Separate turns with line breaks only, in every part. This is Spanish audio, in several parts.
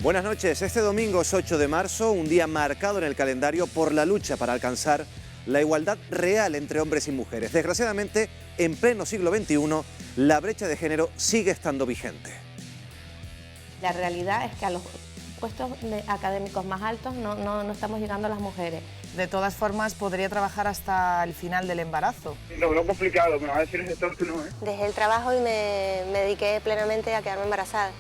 Buenas noches. Este domingo es 8 de marzo, un día marcado en el calendario por la lucha para alcanzar la igualdad real entre hombres y mujeres. Desgraciadamente, en pleno siglo XXI, la brecha de género sigue estando vigente.
La realidad es que a los puestos académicos más altos no estamos llegando a las mujeres.
De todas formas, podría trabajar hasta el final del embarazo.
Lo veo complicado, me va a decir el sector que no, ¿eh?
Dejé el trabajo y me dediqué plenamente a quedarme embarazada.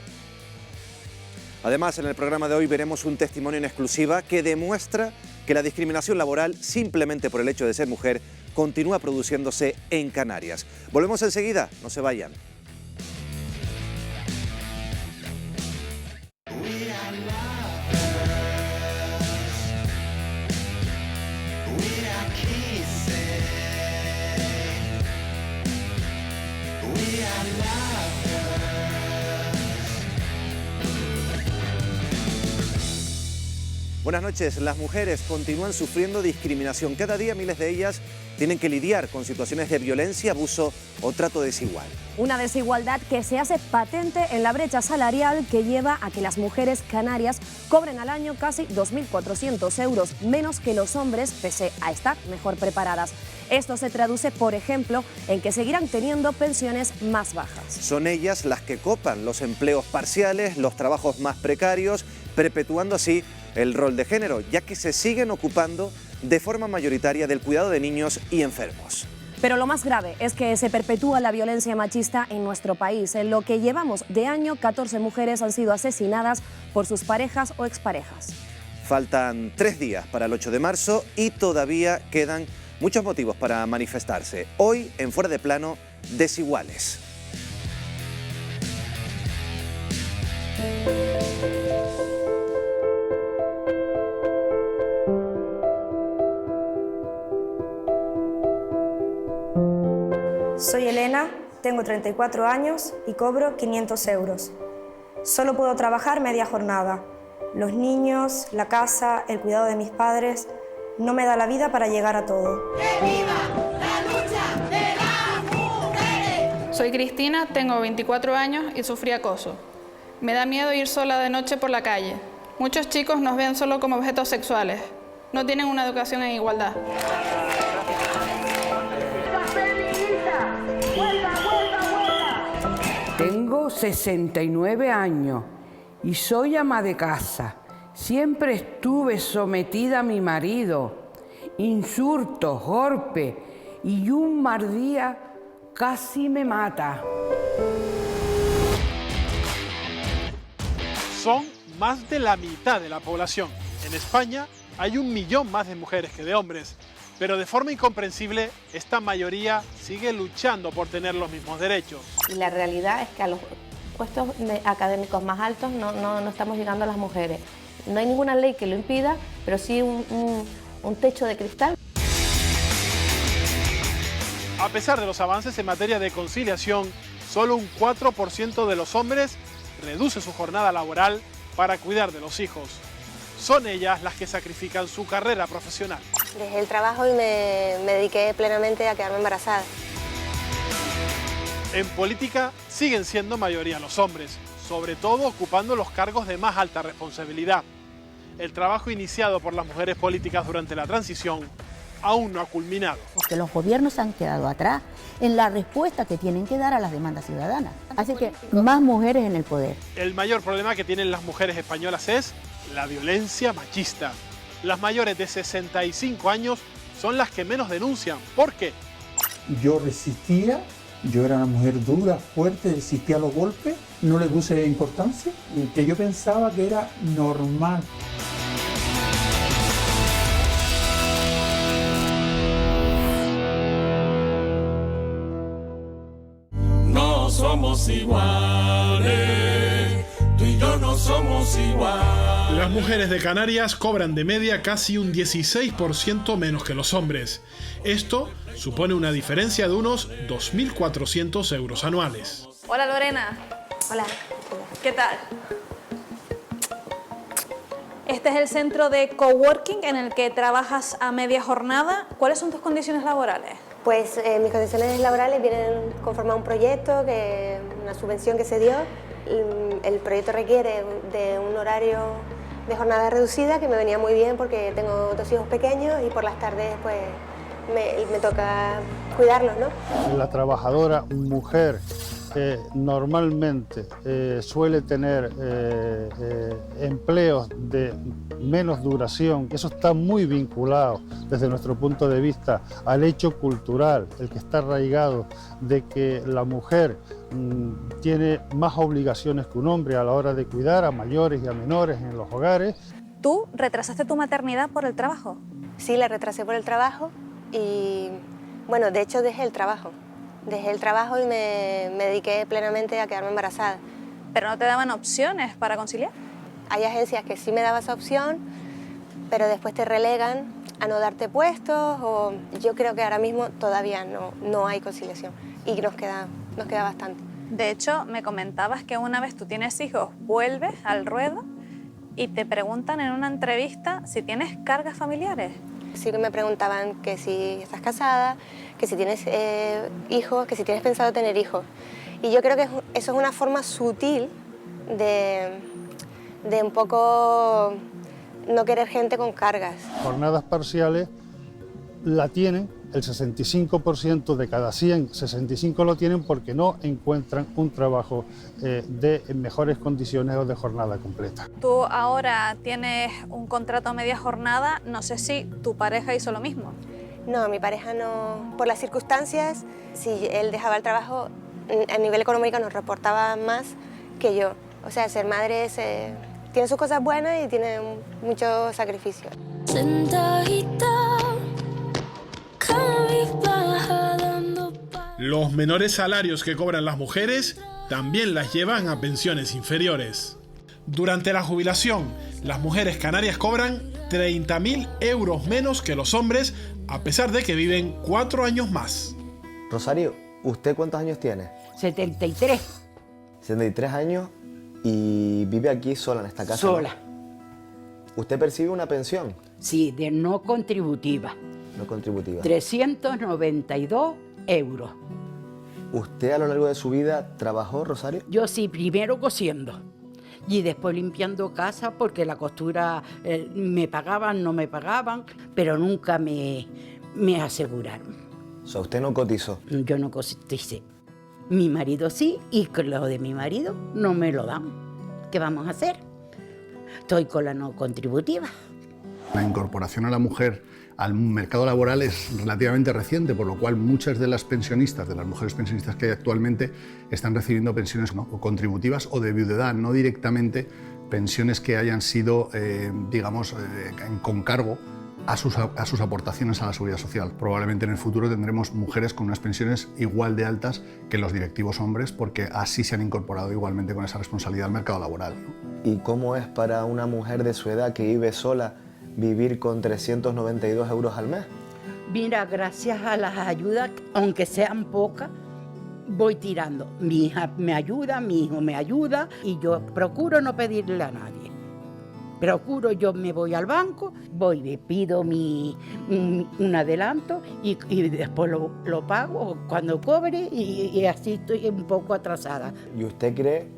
Además, en el programa de hoy veremos un testimonio en exclusiva que demuestra que la discriminación laboral, simplemente por el hecho de ser mujer, continúa produciéndose en Canarias. Volvemos enseguida, no se vayan. Buenas noches. Las mujeres continúan sufriendo discriminación. Cada día miles de ellas tienen que lidiar con situaciones de violencia, abuso o trato desigual.
Una desigualdad que se hace patente en la brecha salarial que lleva a que las mujeres canarias cobren al año casi 2.400 euros, menos que los hombres, pese a estar mejor preparadas. Esto se traduce, por ejemplo, en que seguirán teniendo pensiones más bajas.
Son ellas las que copan los empleos parciales, los trabajos más precarios, perpetuando así el rol de género, ya que se siguen ocupando de forma mayoritaria del cuidado de niños y enfermos.
Pero lo más grave es que se perpetúa la violencia machista en nuestro país. En lo que llevamos de año, 14 mujeres han sido asesinadas por sus parejas o exparejas.
Faltan 3 días para el 8 de marzo y todavía quedan muchos motivos para manifestarse. Hoy, en Fuera de Plano, desiguales.
Soy Elena, tengo 34 años y cobro 500 euros. Solo puedo trabajar media jornada. Los niños, la casa, el cuidado de mis padres, no me da la vida para llegar a todo.
¡Que viva la lucha de las mujeres!
Soy Cristina, tengo 24 años y sufrí acoso. Me da miedo ir sola de noche por la calle. Muchos chicos nos ven solo como objetos sexuales. No tienen una educación en igualdad.
Tengo 69 años y soy ama de casa. Siempre estuve sometida a mi marido. Insultos, golpes y un mal día casi me mata.
Son más de la mitad de la población. En España hay 1 millón más de mujeres que de hombres. Pero de forma incomprensible, esta mayoría sigue luchando por tener los mismos derechos.
Y la realidad es que a los puestos académicos más altos no estamos llegando a las mujeres. No hay ninguna ley que lo impida, pero sí un techo de cristal.
A pesar de los avances en materia de conciliación, solo un 4% de los hombres reduce su jornada laboral para cuidar de los hijos. Son ellas las que sacrifican su carrera profesional.
Dejé el trabajo y me dediqué plenamente a quedarme embarazada.
En política siguen siendo mayoría los hombres, sobre todo ocupando los cargos de más alta responsabilidad. El trabajo iniciado por las mujeres políticas durante la transición aún no ha culminado.
Porque los gobiernos han quedado atrás en la respuesta que tienen que dar a las demandas ciudadanas. Así que más mujeres en el poder.
El mayor problema que tienen las mujeres españolas es la violencia machista. Las mayores de 65 años son las que menos denuncian. ¿Por qué?
Yo resistía, yo era una mujer dura, fuerte, resistía a los golpes, no le puse importancia, que yo pensaba que era normal.
No somos iguales, tú y yo no somos iguales.
Las mujeres de Canarias cobran de media casi un 16% menos que los hombres. Esto supone una diferencia de unos 2.400 euros anuales.
Hola Lorena.
Hola.
¿Qué tal? Este es el centro de coworking en el que trabajas a media jornada. ¿Cuáles son tus condiciones laborales?
Pues mis condiciones laborales vienen conforme a un proyecto, una subvención que se dio. El
proyecto requiere de un horario de jornada reducida, que me venía muy bien porque tengo 2 hijos pequeños y por las tardes pues me toca cuidarlos, ¿no?
La trabajadora mujer normalmente suele tener empleos de menos duración. Eso está muy vinculado desde nuestro punto de vista al hecho cultural, el que está arraigado de que la mujer tiene más obligaciones que un hombre a la hora de cuidar a mayores y a menores en los hogares.
¿Tú retrasaste tu maternidad por el trabajo?
Sí, la retrasé por el trabajo y, bueno, de hecho dejé el trabajo. Dejé el trabajo y me dediqué plenamente a quedarme embarazada.
¿Pero no te daban opciones para conciliar?
Hay agencias que sí me daban esa opción, pero después te relegan a no darte puestos, o yo creo que ahora mismo todavía no hay conciliación y nos queda bastante.
De hecho, me comentabas que una vez tú tienes hijos, vuelves al ruedo y te preguntan en una entrevista si tienes cargas familiares.
Sí que me preguntaban que si estás casada, que si tienes hijos, que si tienes pensado tener hijos. Y yo creo que eso es una forma sutil de un poco no querer gente con cargas.
Jornadas parciales la tienen el 65% de cada 100, 65 lo tienen porque no encuentran un trabajo de mejores condiciones o de jornada completa.
Tú ahora tienes un contrato a media jornada, no sé si tu pareja hizo lo mismo.
No, mi pareja no. Por las circunstancias, si él dejaba el trabajo, a nivel económico nos reportaba más que yo. O sea, ser madre tiene sus cosas buenas y tiene mucho sacrificio.
Los menores salarios que cobran las mujeres también las llevan a pensiones inferiores. Durante la jubilación, las mujeres canarias cobran 30.000 euros menos que los hombres, a pesar de que viven 4 años más.
Rosario, ¿usted cuántos años tiene?
73.
73 años y vive aquí sola en esta casa.
Sola.
¿No? ¿Usted percibe una pensión?
Sí, de no contributiva.
No contributiva.
392 euros.
¿Usted a lo largo de su vida trabajó, Rosario?
Yo sí, primero cosiendo y después limpiando casa porque la costura me pagaban, no me pagaban, pero nunca me aseguraron.
O sea, ¿usted no cotizó?
Yo no coticé. Mi marido sí, y con lo de mi marido no me lo dan. ¿Qué vamos a hacer? Estoy con la no contributiva.
La incorporación a la mujer al mercado laboral es relativamente reciente, por lo cual muchas de las pensionistas, de las mujeres pensionistas que hay actualmente, están recibiendo pensiones contributivas o de viudedad, no directamente pensiones que hayan sido, con cargo a sus aportaciones a la seguridad social. Probablemente en el futuro tendremos mujeres con unas pensiones igual de altas que los directivos hombres, porque así se han incorporado igualmente con esa responsabilidad al mercado laboral, ¿no?
¿Y cómo es para una mujer de su edad que vive sola vivir con 392 euros al mes?
Mira, gracias a las ayudas, aunque sean pocas, voy tirando. Mi hija me ayuda, mi hijo me ayuda y yo procuro no pedirle a nadie. Yo me voy al banco, le pido un adelanto y después lo pago cuando cobre y así estoy un poco atrasada.
¿Y usted cree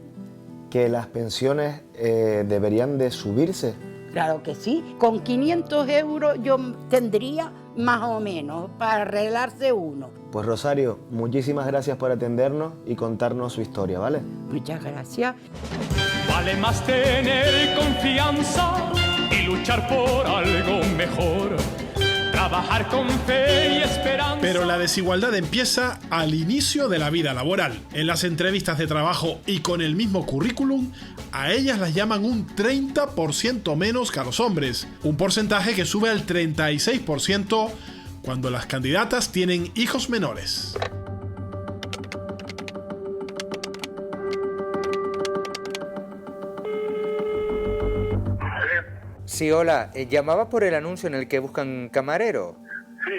que las pensiones deberían de subirse?
Claro que sí. Con 500 euros yo tendría más o menos para arreglarse uno.
Pues Rosario, muchísimas gracias por atendernos y contarnos su historia, ¿vale?
Muchas gracias.
Vale más tener confianza y luchar por algo mejor. Trabajar con fe y esperanza.
Pero la desigualdad empieza al inicio de la vida laboral. En las entrevistas de trabajo y con el mismo currículum, a ellas las llaman un 30% menos que a los hombres. Un porcentaje que sube al 36% cuando las candidatas tienen hijos menores.
Sí, hola. Llamaba por el anuncio en el que buscan camarero.
Sí,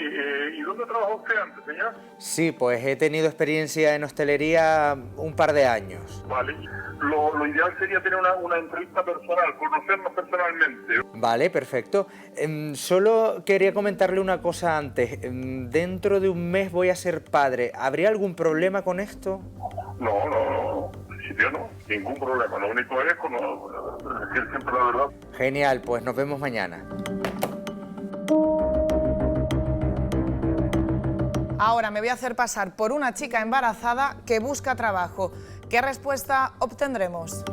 ¿y dónde trabajó usted antes, señor?
Sí, pues he tenido experiencia en hostelería un par de años.
Vale. Lo ideal sería tener una entrevista personal, conocernos personalmente.
Vale, perfecto. Solo quería comentarle una cosa antes. Dentro de un mes voy a ser padre. ¿Habría algún problema con esto?
No. principio no, ningún problema. Lo único es decir siempre la verdad.
Genial, pues nos vemos mañana.
Ahora me voy a hacer pasar por una chica embarazada que busca trabajo. ¿Qué respuesta obtendremos?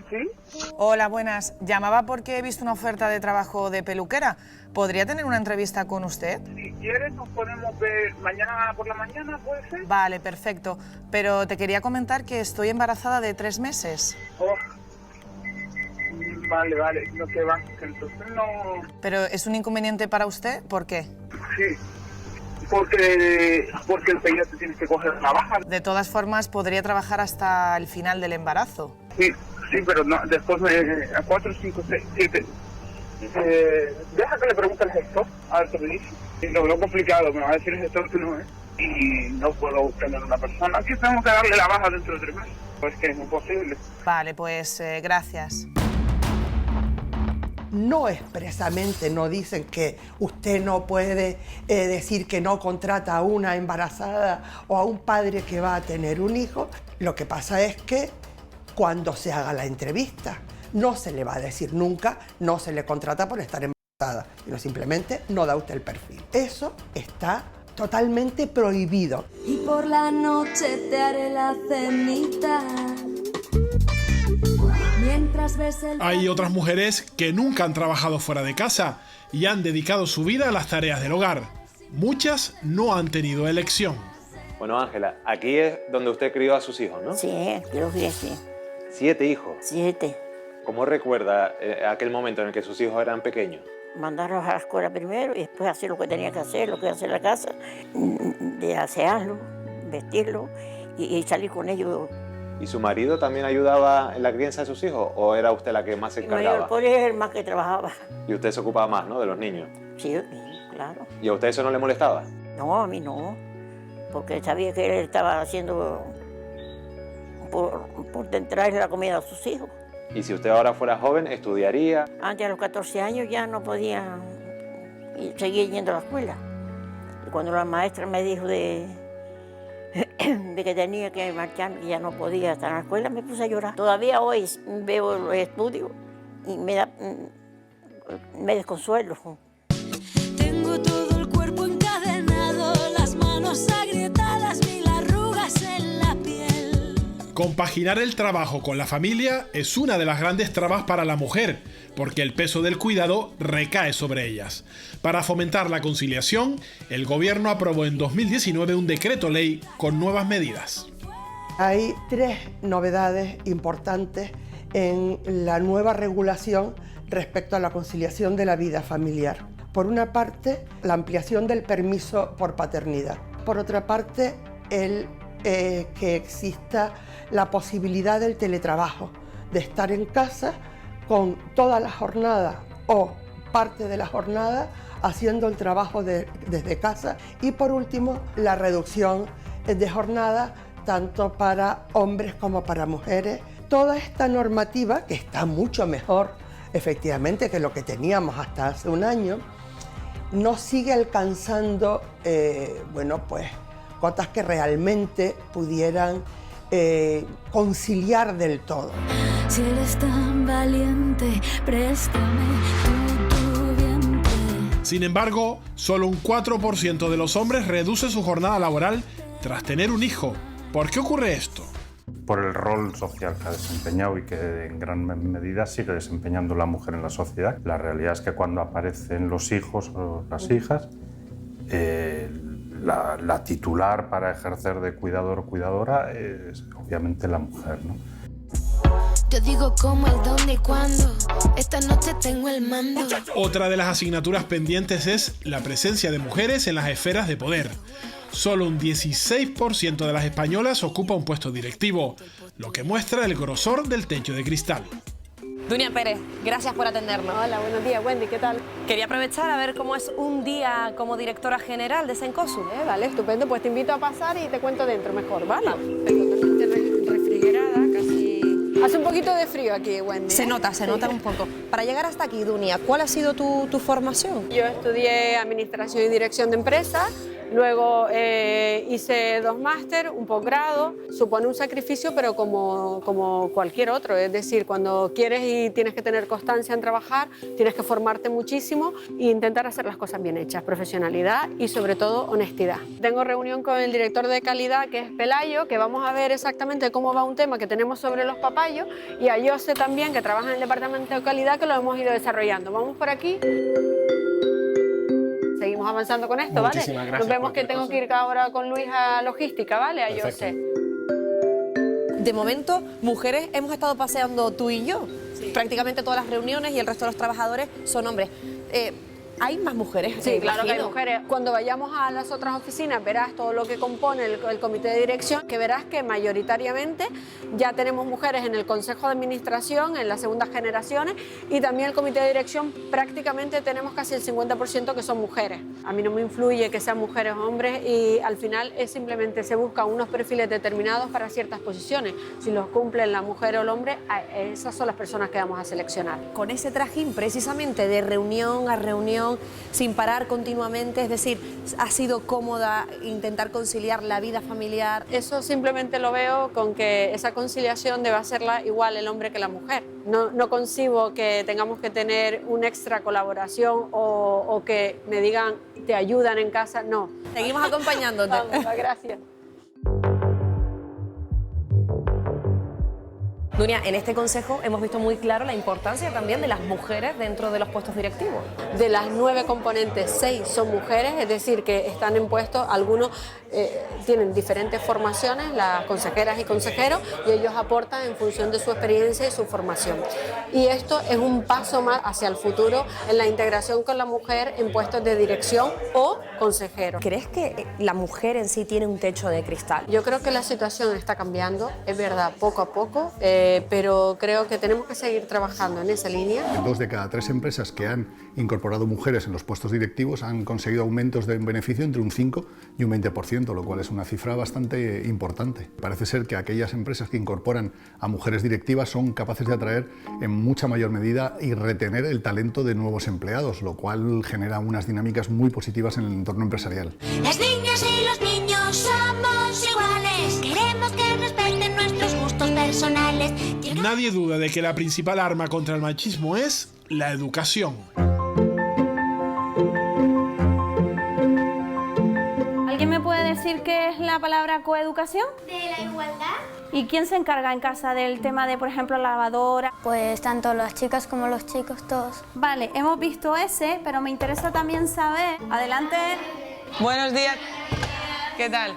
¿Sí?
Hola, buenas. Llamaba porque he visto una oferta de trabajo de peluquera. ¿Podría tener una entrevista con usted?
Si quieres nos podemos ver mañana por la mañana, ¿puede ser?
Vale, perfecto. Pero te quería comentar que estoy embarazada de 3 meses.
Oh. Vale, no te va. Entonces no...
¿Pero es un inconveniente para usted? ¿Por qué?
Sí. Porque enseguida te tienes que coger la baja.
De todas formas, podría trabajar hasta el final del embarazo.
Sí, pero no, después a 4, 5, 6, 7. Deja que le pregunte al gestor, a ver qué me dice. Lo veo complicado, me va a decir el gestor que no es. Y no puedo tener una persona. Aquí tenemos que darle la baja dentro de 3 meses. Pues que es imposible.
Vale, pues gracias.
No expresamente no dicen que usted no puede decir que no contrata a una embarazada o a un padre que va a tener un hijo. Lo que pasa es que cuando se haga la entrevista no se le va a decir nunca, no se le contrata por estar embarazada, sino simplemente no da usted el perfil. Eso está totalmente prohibido.
Y por la noche te haré la cenita. Mientras ves el...
Hay otras mujeres que nunca han trabajado fuera de casa y han dedicado su vida a las tareas del hogar. Muchas no han tenido elección.
Bueno, Ángela, aquí es donde usted crió a sus hijos, ¿no?
Sí, yo fui así.
7 hijos.
7.
¿Cómo recuerda aquel momento en el que sus hijos eran pequeños?
Mandarlos a la escuela primero y después hacer lo que tenía que hacer, lo que hacer en la casa, de asearlo, vestirlo y salir con ellos.
¿Y su marido también ayudaba en la crianza de sus hijos o era usted la que más se encargaba?
Por él el más que trabajaba.
Y usted se ocupaba más, ¿no?, de los niños.
Sí, claro.
¿Y a usted eso no le molestaba?
No, a mí no, porque sabía que él estaba haciendo por traerle la comida a sus hijos.
¿Y si usted ahora fuera joven, estudiaría?
Antes, a los 14 años, ya no podía seguir yendo a la escuela. Y cuando la maestra me dijo de que tenía que marchar, que ya no podía estar en la escuela, me puse a llorar. Todavía hoy veo los estudios y me desconsuelo.
Tengo todo el cuerpo encadenado, las manos agrietadas, 1000 arrugas en la piel.
Compaginar el trabajo con la familia es una de las grandes trabas para la mujer, porque el peso del cuidado recae sobre ellas. Para fomentar la conciliación, el gobierno aprobó en 2019 un decreto ley con nuevas medidas.
Hay 3 novedades importantes en la nueva regulación respecto a la conciliación de la vida familiar. Por una parte, la ampliación del permiso por paternidad. Por otra parte, que exista la posibilidad del teletrabajo, de estar en casa con toda la jornada o parte de la jornada haciendo el trabajo desde casa. Y por último, la reducción de jornada tanto para hombres como para mujeres. Toda esta normativa, que está mucho mejor efectivamente que lo que teníamos hasta hace un año, no sigue alcanzando cotas que realmente pudieran conciliar del todo.
Si eres tan valiente, préstame tu vientre.
Sin embargo, solo un 4% de los hombres reduce su jornada laboral tras tener un hijo. ¿Por qué ocurre esto?
Por el rol social que ha desempeñado y que en gran medida sigue desempeñando la mujer en la sociedad. La realidad es que cuando aparecen los hijos o las hijas, la titular para ejercer de cuidador o cuidadora es obviamente la mujer, ¿no?
Yo digo cómo, el dónde y cuándo. Esta noche tengo el mando.
Otra de las asignaturas pendientes es la presencia de mujeres en las esferas de poder. Solo un 16% de las españolas ocupa un puesto directivo, lo que muestra el grosor del techo de cristal.
Dunia Pérez, gracias por atendernos.
Hola, buenos días, Wendy, ¿qué tal?
Quería aprovechar a ver cómo es un día como directora general de Cencosud.
Vale, estupendo, pues te invito a pasar y te cuento dentro mejor, ¿vale?
Tengo totalmente refrigerada, casi
Hace un poquito de frío aquí, Wendy.
Se nota un poco. Para llegar hasta aquí, Dunia, ¿cuál ha sido tu formación?
Yo estudié Administración y Dirección de Empresas, luego hice 2 máster, un posgrado. Supone un sacrificio, pero como cualquier otro. Es decir, cuando quieres y tienes que tener constancia en trabajar, tienes que formarte muchísimo e intentar hacer las cosas bien hechas. Profesionalidad y sobre todo honestidad. Tengo reunión con el director de calidad, que es Pelayo, que vamos a ver exactamente cómo va un tema que tenemos sobre los papayos, y a Jose también, que trabaja en el departamento de calidad, que lo hemos ido desarrollando. Vamos por aquí. Seguimos avanzando con esto, ¿vale? Nos vemos que tengo que ir ahora con Luis a logística, ¿vale? A Jose.
De momento, mujeres hemos estado paseando tú y yo. Sí. Prácticamente todas las reuniones y el resto de los trabajadores son hombres. ¿Hay más mujeres?
Sí, claro que hay mujeres. Cuando vayamos a las otras oficinas verás todo lo que compone el comité de dirección, que verás que mayoritariamente ya tenemos mujeres en el consejo de administración, en las segundas generaciones, y también el comité de dirección prácticamente tenemos casi el 50% que son mujeres. A mí no me influye que sean mujeres o hombres, y al final es simplemente se buscan unos perfiles determinados para ciertas posiciones. Si los cumplen la mujer o el hombre, esas son las personas que vamos a seleccionar.
Con ese trajín precisamente de reunión a reunión, sin parar continuamente, es decir, ¿ha sido cómoda intentar conciliar la vida familiar?
Eso simplemente lo veo con que esa conciliación debe hacerla igual el hombre que la mujer. No concibo que tengamos que tener una extra colaboración o que me digan te ayudan en casa, no.
Seguimos acompañándote.
Vamos, gracias.
Dunia, en este consejo hemos visto muy claro la importancia también de las mujeres dentro de los puestos directivos.
De las 9 componentes, 6 son mujeres, es decir, que están en puestos, algunos tienen diferentes formaciones, las consejeras y consejeros, y ellos aportan en función de su experiencia y su formación. Y esto es un paso más hacia el futuro en la integración con la mujer en puestos de dirección o consejero.
¿Crees que la mujer en sí tiene un techo de cristal?
Yo creo que la situación está cambiando, es verdad, poco a poco, pero creo que tenemos que seguir trabajando en esa línea.
2 de cada 3 empresas que han incorporado mujeres en los puestos directivos han conseguido aumentos de beneficio entre un 5 y un 20%, lo cual es una cifra bastante importante. Parece ser que aquellas empresas que incorporan a mujeres directivas son capaces de atraer en mucha mayor medida y retener el talento de nuevos empleados, lo cual genera unas dinámicas muy positivas en el entorno empresarial.
Las niñas y los niños somos iguales, queremos que respeten nuestros gustos personales.
Nadie duda de que la principal arma contra el machismo es la educación.
¿Alguien me puede decir qué es la palabra coeducación?
De la igualdad.
¿Y quién se encarga en casa del tema de, por ejemplo, la lavadora?
Pues tanto las chicas como los chicos, todos.
Vale, hemos visto ese, pero me interesa también saber... Adelante.
Buenos días. ¿Qué tal?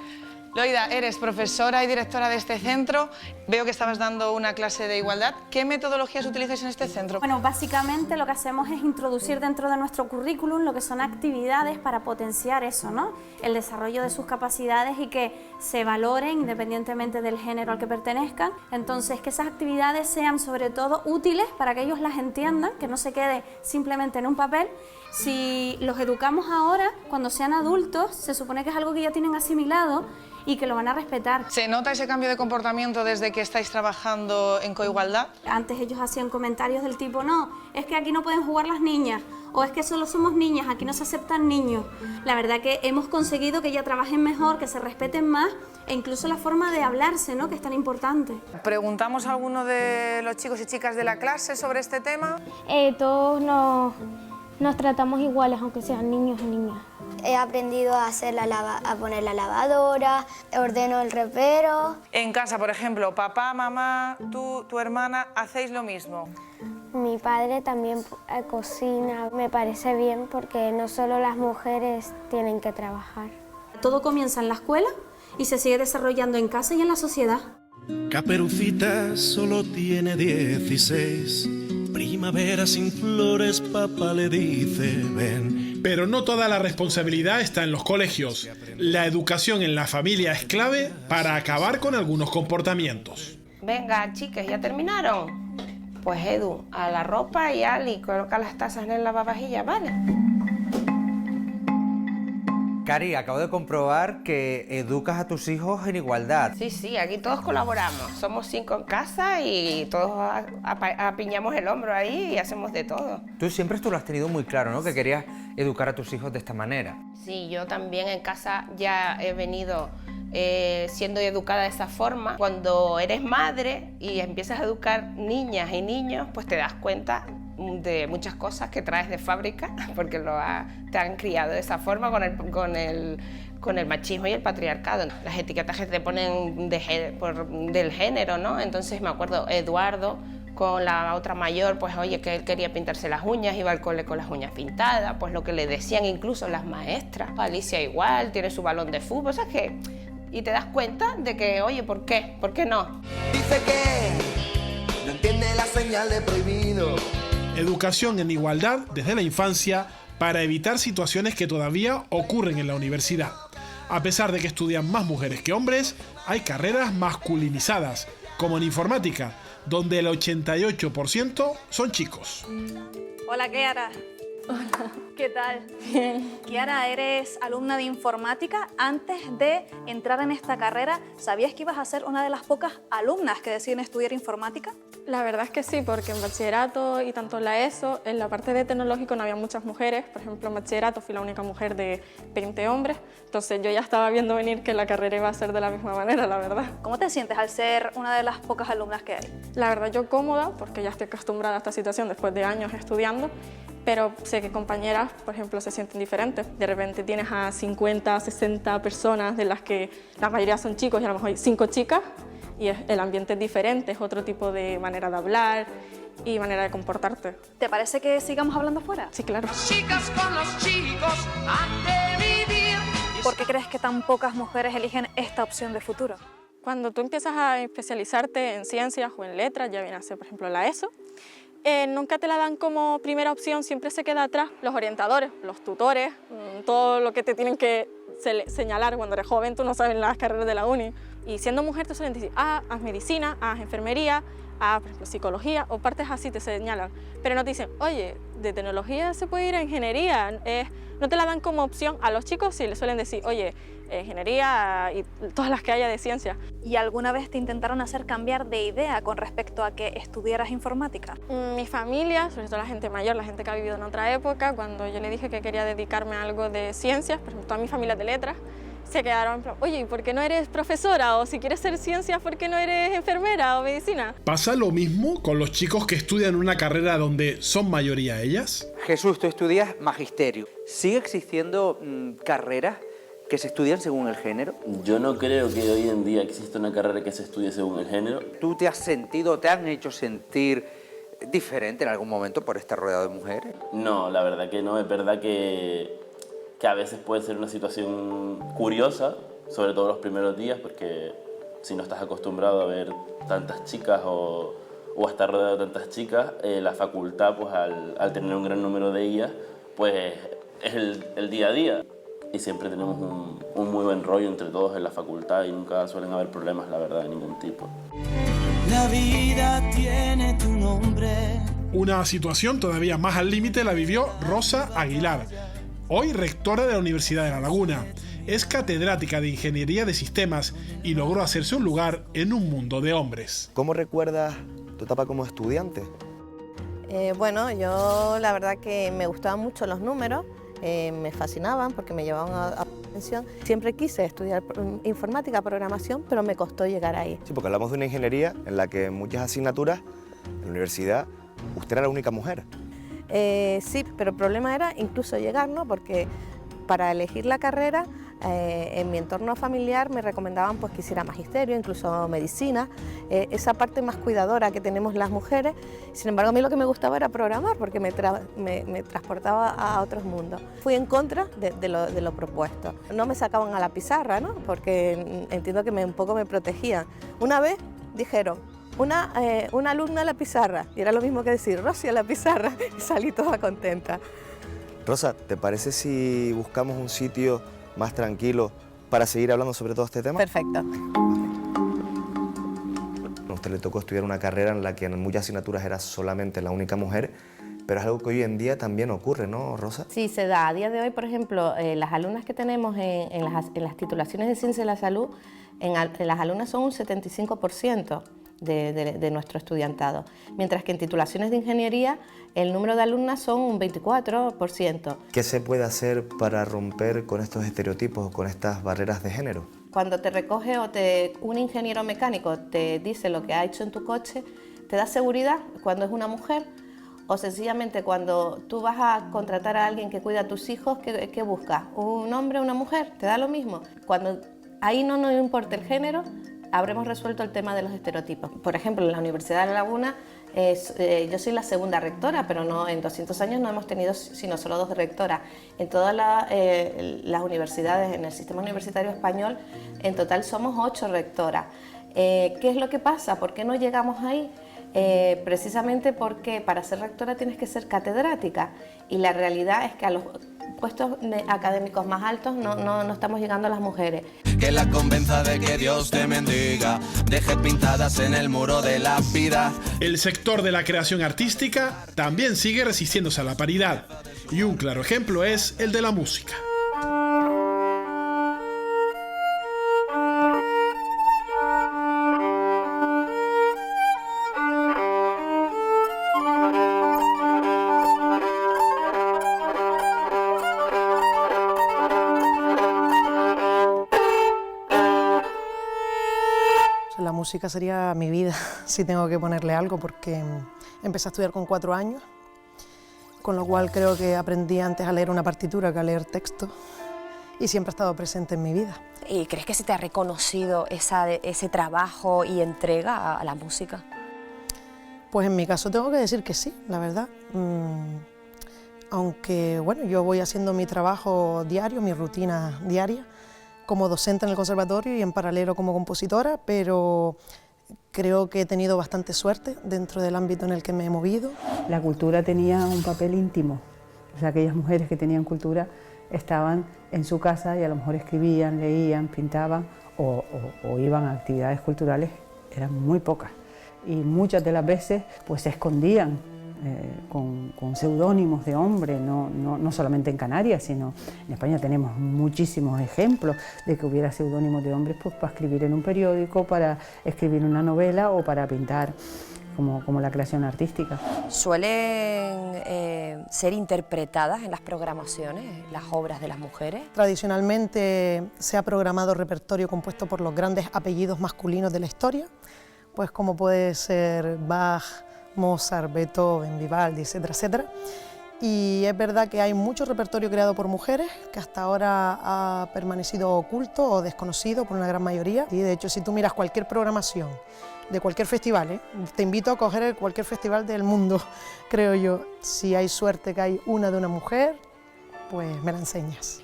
Loida, eres profesora y directora de este centro. Veo que estabas dando una clase de igualdad. ¿Qué metodologías utilizas en este centro?
Bueno, básicamente lo que hacemos es introducir dentro de nuestro currículum lo que son actividades para potenciar eso, ¿no? El desarrollo de sus capacidades y que se valoren independientemente del género al que pertenezcan. Entonces, que esas actividades sean sobre todo útiles para que ellos las entiendan, que no se quede simplemente en un papel. Si los educamos ahora, cuando sean adultos, se supone que es algo que ya tienen asimilado y que lo van a respetar.
¿Se nota ese cambio de comportamiento desde que estáis trabajando en coigualdad?
Antes ellos hacían comentarios del tipo, no, es que aquí no pueden jugar las niñas, o es que solo somos niñas, aquí no se aceptan niños. La verdad que hemos conseguido que ya trabajen mejor, que se respeten más, e incluso la forma de hablarse, ¿no?, que es tan importante.
¿Preguntamos a alguno de los chicos y chicas de la clase sobre este tema?
Todos nos tratamos iguales, aunque sean niños o niñas. He aprendido a hacer a poner la lavadora, ordeno el ropero.
En casa, por ejemplo, papá, mamá, tú, tu hermana, ¿hacéis lo mismo?
Mi padre también cocina. Me parece bien porque no solo las mujeres tienen que trabajar.
Todo comienza en la escuela y se sigue desarrollando en casa y en la sociedad.
Caperucita solo tiene 16. Primavera sin flores, papá le dice ven.
Pero no toda la responsabilidad está en los colegios. La educación en la familia es clave para acabar con algunos comportamientos.
Venga, chicas, ¿ya terminaron? Pues Edu, a la ropa y Ali, coloca las tazas en el lavavajillas, ¿vale?
Cari, acabo de comprobar que educas a tus hijos en igualdad.
Sí, aquí todos colaboramos. Somos 5 en casa y todos apiñamos el hombro ahí y hacemos de todo.
Tú siempre esto lo has tenido muy claro, ¿no? Que querías educar a tus hijos de esta manera.
Sí, yo también en casa ya he venido siendo educada de esa forma. Cuando eres madre y empiezas a educar niñas y niños, pues te das cuenta de muchas cosas que traes de fábrica, porque te han criado de esa forma con el machismo y el patriarcado. Las etiquetas que te ponen del género, ¿no? Entonces me acuerdo, Eduardo, con la otra mayor, pues oye, que él quería pintarse las uñas, iba al cole con las uñas pintadas, pues lo que le decían incluso las maestras. Alicia igual, tiene su balón de fútbol, ¿sabes qué? Y te das cuenta de que, oye, ¿por qué? ¿Por qué no?
Dice que no entiende la señal de prohibido.
Educación en igualdad desde la infancia para evitar situaciones que todavía ocurren en la universidad. A pesar de que estudian más mujeres que hombres, hay carreras masculinizadas, como en informática, donde el 88% son chicos.
Hola, Kiara. Hola. ¿Qué tal? Bien. Kiara, eres alumna de informática. Antes de entrar en esta carrera, ¿sabías que ibas a ser una de las pocas alumnas que deciden estudiar informática?
La verdad es que sí, porque en bachillerato y tanto en la ESO, en la parte de tecnológico no había muchas mujeres. Por ejemplo, en bachillerato fui la única mujer de 20 hombres. Entonces yo ya estaba viendo venir que la carrera iba a ser de la misma manera, la verdad.
¿Cómo te sientes al ser una de las pocas alumnas que hay?
La verdad, yo cómoda, porque ya estoy acostumbrada a esta situación después de años estudiando. Pero sé que compañeras, por ejemplo, se sienten diferentes. De repente tienes a 50, 60 personas, de las que la mayoría son chicos y a lo mejor hay 5 chicas, y el ambiente es diferente, es otro tipo de manera de hablar y manera de comportarte.
¿Te parece que sigamos hablando fuera?
Sí, claro.
Chicas con los chicos han de vivir.
¿Por qué crees que tan pocas mujeres eligen esta opción de futuro?
Cuando tú empiezas a especializarte en ciencias o en letras, ya viene a ser, por ejemplo, la ESO, nunca te la dan como primera opción, siempre se queda atrás los orientadores, los tutores, todo lo que te tienen que señalar cuando eres joven, tú no sabes las carreras de la uni. Y siendo mujer te suelen decir, haz medicina, haz enfermería, haz, por ejemplo, psicología, o partes así te señalan. Pero no te dicen, oye, de tecnología se puede ir a ingeniería. No te la dan como opción. A los chicos sí les suelen decir, oye, ingeniería y todas las que haya de ciencia.
¿Y alguna vez te intentaron hacer cambiar de idea con respecto a que estudiaras informática?
Mi familia, sobre todo la gente mayor, la gente que ha vivido en otra época, cuando yo le dije que quería dedicarme a algo de ciencias, por ejemplo, toda mi familia de letras, se quedaron en plan, oye, ¿y por qué no eres profesora? O si quieres ser ciencias, ¿por qué no eres enfermera o medicina?
¿Pasa lo mismo con los chicos que estudian una carrera donde son mayoría ellas?
Jesús, tú estudias magisterio. ¿Sigue existiendo carreras que se estudian según el género?
Yo no creo que hoy en día exista una carrera que se estudie según el género.
¿Tú te han hecho sentir diferente en algún momento por estar rodeado de mujeres?
No, la verdad que no. Es verdad que a veces puede ser una situación curiosa, sobre todo los primeros días, porque si no estás acostumbrado a ver tantas chicas o a estar rodeado de tantas chicas, la facultad, pues al tener un gran número de ellas, pues es el día a día. Y siempre tenemos un muy buen rollo entre todos en la facultad y nunca suelen haber problemas, la verdad, de ningún tipo.
La vida tiene tu nombre.
Una situación todavía más al límite la vivió Rosa Aguilar, hoy rectora de la Universidad de La Laguna. Es catedrática de Ingeniería de Sistemas y logró hacerse un lugar en un mundo de hombres.
¿Cómo recuerdas tu etapa como estudiante?
Bueno, yo la verdad que me gustaban mucho los números, me fascinaban porque me llevaban a atención. Siempre quise estudiar informática, programación, pero me costó llegar ahí.
Sí, porque hablamos de una ingeniería en la que en muchas asignaturas, en la universidad, usted era la única mujer.
Sí, pero el problema era incluso llegar, ¿no? Porque para elegir la carrera, en mi entorno familiar me recomendaban pues, que hiciera magisterio, incluso medicina, esa parte más cuidadora que tenemos las mujeres. Sin embargo, a mí lo que me gustaba era programar, porque me transportaba a otros mundos. Fui en contra de lo propuesto. No me sacaban a la pizarra, ¿no? Porque entiendo que un poco me protegían. Una vez dijeron, una alumna a la pizarra, y era lo mismo que decir, Rosy a la pizarra, y salí toda contenta.
Rosa, ¿te parece si buscamos un sitio más tranquilo para seguir hablando sobre todo este tema?
Perfecto.
A usted le tocó estudiar una carrera en la que en muchas asignaturas era solamente la única mujer, pero es algo que hoy en día también ocurre, ¿no, Rosa?
Sí, se da. A día de hoy, por ejemplo, las alumnas que tenemos en las titulaciones de Ciencia de la Salud, en las alumnas son un 75% de nuestro estudiantado, mientras que en titulaciones de Ingeniería el número de alumnas son un 24%.
¿Qué se puede hacer para romper con estos estereotipos o con estas barreras de género?
Cuando te recoge un ingeniero mecánico te dice lo que ha hecho en tu coche, te da seguridad cuando es una mujer, o sencillamente cuando tú vas a contratar a alguien que cuida a tus hijos, ¿qué buscas? ¿Un hombre o una mujer? ¿Te da lo mismo? Cuando ahí no nos importa el género, habremos resuelto el tema de los estereotipos. Por ejemplo, en la Universidad de La Laguna, yo soy la segunda rectora, pero no, en 200 años no hemos tenido sino solo 2 rectoras. En todas las universidades, en el sistema universitario español, en total somos 8 rectoras. ¿Qué es lo que pasa? ¿Por qué no llegamos ahí? Precisamente porque para ser rectora tienes que ser catedrática, y la realidad es que a los puestos académicos más altos no estamos llegando a las mujeres.
Que la convenza de que Dios te bendiga, deje pintadas en el muro de la vida.
El sector de la creación artística también sigue resistiéndose a la paridad, y un claro ejemplo es el de la música.
La música sería mi vida, si tengo que ponerle algo, porque empecé a estudiar con 4 años, con lo cual creo que aprendí antes a leer una partitura que a leer texto, y siempre ha estado presente en mi vida.
¿Y crees que se te ha reconocido ese trabajo y entrega a la música?
Pues en mi caso tengo que decir que sí, la verdad. Aunque bueno, yo voy haciendo mi trabajo diario, mi rutina diaria, como docente en el conservatorio y en paralelo como compositora, pero creo que he tenido bastante suerte dentro del ámbito en el que me he movido.
La cultura tenía un papel íntimo, o sea, aquellas mujeres que tenían cultura estaban en su casa y a lo mejor escribían, leían, pintaban o iban a actividades culturales, eran muy pocas, y muchas de las veces pues se escondían con seudónimos de hombre, no solamente en Canarias, sino en España tenemos muchísimos ejemplos de que hubiera seudónimos de hombres pues, para escribir en un periódico, para escribir una novela o para pintar, como la creación artística.
¿Suelen ser interpretadas en las programaciones las obras de las mujeres?
Tradicionalmente se ha programado repertorio compuesto por los grandes apellidos masculinos de la historia, pues como puede ser Bach, Mozart, Beethoven, Vivaldi, etcétera, etcétera. Y es verdad que hay mucho repertorio creado por mujeres que hasta ahora ha permanecido oculto o desconocido por una gran mayoría. Y de hecho, si tú miras cualquier programación de cualquier festival, te invito a coger cualquier festival del mundo, creo yo. Si hay suerte que hay una de una mujer, pues me la enseñas.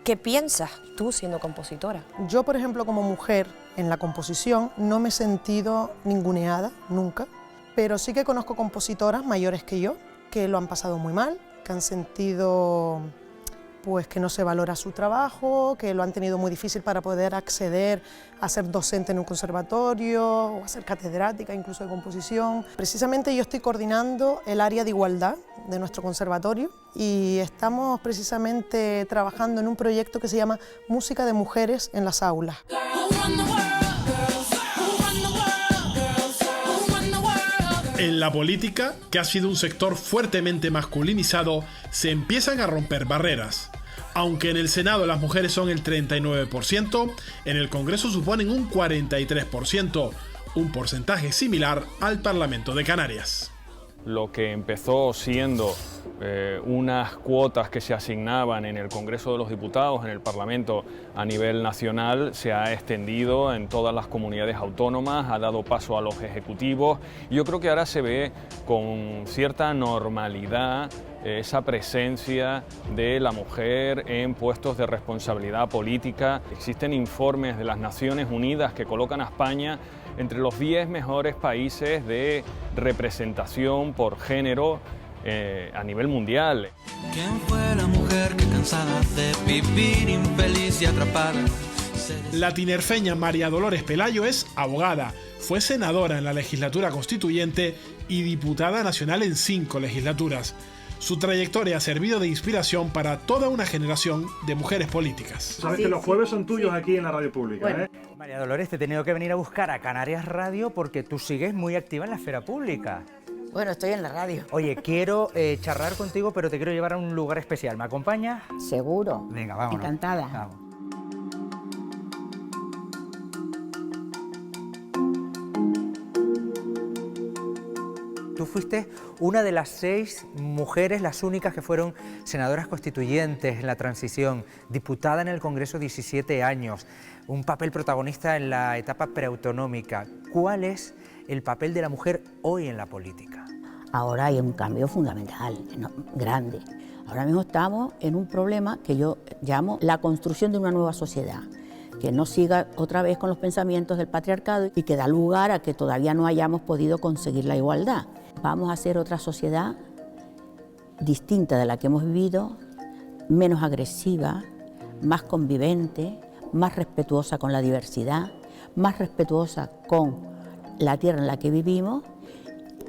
¿Qué piensas tú siendo compositora?
Yo, por ejemplo, como mujer en la composición no me he sentido ninguneada nunca, pero sí que conozco compositoras mayores que yo, que lo han pasado muy mal, que han sentido pues, que no se valora su trabajo, que lo han tenido muy difícil para poder acceder a ser docente en un conservatorio o a ser catedrática incluso de composición. Precisamente yo estoy coordinando el área de igualdad de nuestro conservatorio y estamos precisamente trabajando en un proyecto que se llama Música de Mujeres en las Aulas.
En la política, que ha sido un sector fuertemente masculinizado, se empiezan a romper barreras. Aunque en el Senado las mujeres son el 39%, en el Congreso suponen un 43%, un porcentaje similar al Parlamento de Canarias.
Lo que empezó siendo unas cuotas que se asignaban en el Congreso de los Diputados, en el Parlamento a nivel nacional, se ha extendido en todas las comunidades autónomas, ha dado paso a los ejecutivos. Yo creo que ahora se ve con cierta normalidad esa presencia de la mujer en puestos de responsabilidad política. Existen informes de las Naciones Unidas que colocan a España entre los 10 mejores países de representación por género a nivel mundial.
¿Quién fue la mujer que cansada de vivir infeliz y atrapada?
La tinerfeña María Dolores Pelayo es abogada, fue senadora en la legislatura constituyente y diputada nacional en 5 legislaturas. Su trayectoria ha servido de inspiración para toda una generación de mujeres políticas.
Sabes que los jueves son tuyos aquí en la radio pública,
Bueno,
¿eh?
María Dolores, te he tenido que venir a buscar a Canarias Radio porque tú sigues muy activa en la esfera pública.
Bueno, estoy en la radio.
Oye, quiero charlar contigo, pero te quiero llevar a un lugar especial. ¿Me acompañas?
Seguro.
Venga, vámonos.
Encantada.
Vamos. Tú fuiste una de las 6 mujeres, las únicas que fueron senadoras constituyentes en la transición, diputada en el Congreso 17 años, un papel protagonista en la etapa preautonómica. ¿Cuál es el papel de la mujer hoy en la política?
Ahora hay un cambio fundamental, grande. Ahora mismo estamos en un problema que yo llamo la construcción de una nueva sociedad, que no siga otra vez con los pensamientos del patriarcado y que da lugar a que todavía no hayamos podido conseguir la igualdad. Vamos a hacer otra sociedad distinta de la que hemos vivido, menos agresiva, más convivente, más respetuosa con la diversidad, más respetuosa con la tierra en la que vivimos,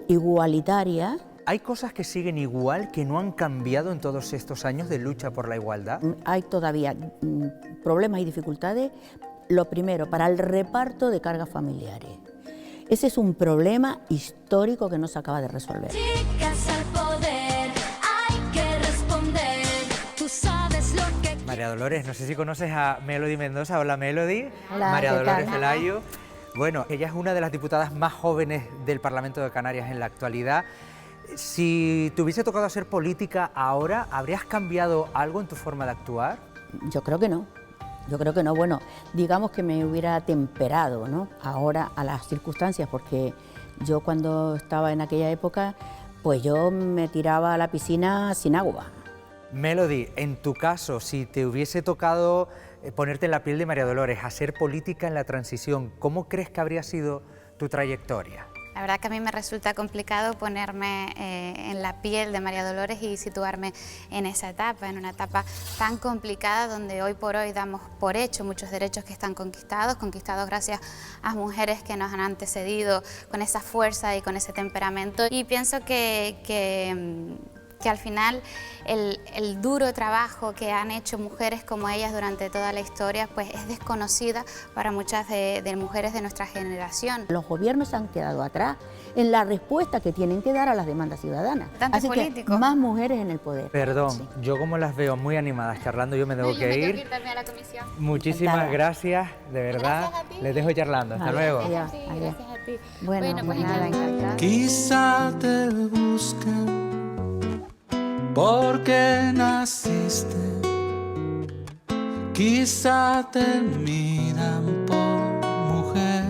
igualitaria.
¿Hay cosas que siguen igual, que no han cambiado en todos estos años de lucha por la igualdad?
Hay todavía problemas y dificultades, lo primero, para el reparto de cargas familiares. Ese es un problema histórico que no se acaba de resolver.
Chicas al poder, hay que responder. Tú sabes lo que...
María Dolores, no sé si conoces a Melody Mendoza. Hola, Melody.
Hola,
María
¿qué
Dolores
tal?
Pelayo. Bueno, ella es una de las diputadas más jóvenes del Parlamento de Canarias en la actualidad. Si te hubiese tocado hacer política ahora, ¿habrías cambiado algo en tu forma de actuar?
Yo creo que no. Yo creo que no. Bueno, digamos que me hubiera temperado, ¿no?, ahora a las circunstancias, porque yo cuando estaba en aquella época, pues yo me tiraba a la piscina sin agua.
Melody, en tu caso, si te hubiese tocado ponerte en la piel de María Dolores, hacer política en la transición, ¿cómo crees que habría sido tu trayectoria?
La verdad que a mí me resulta complicado ponerme en la piel de María Dolores y situarme en esa etapa, en una etapa tan complicada donde hoy por hoy damos por hecho muchos derechos que están conquistados gracias a mujeres que nos han antecedido con esa fuerza y con ese temperamento. Y pienso que al final el duro trabajo que han hecho mujeres como ellas durante toda la historia pues es desconocida para muchas de mujeres de nuestra generación.
Los gobiernos se han quedado atrás en la respuesta que tienen que dar a las demandas ciudadanas. Así que más mujeres en el poder.
Perdón,
Sí.
yo como las veo muy animadas charlando, yo me tengo que ir.
Ir también a la comisión.
Muchísimas
Encantada.
gracias, de verdad.
Gracias a ti.
Les dejo charlando. Hasta
Vale,
luego.
adiós,
Sí,
adiós.
gracias a ti.
Bueno, pues nada, encantada.
Quizá te busquen porque naciste, quizá te miran por mujer.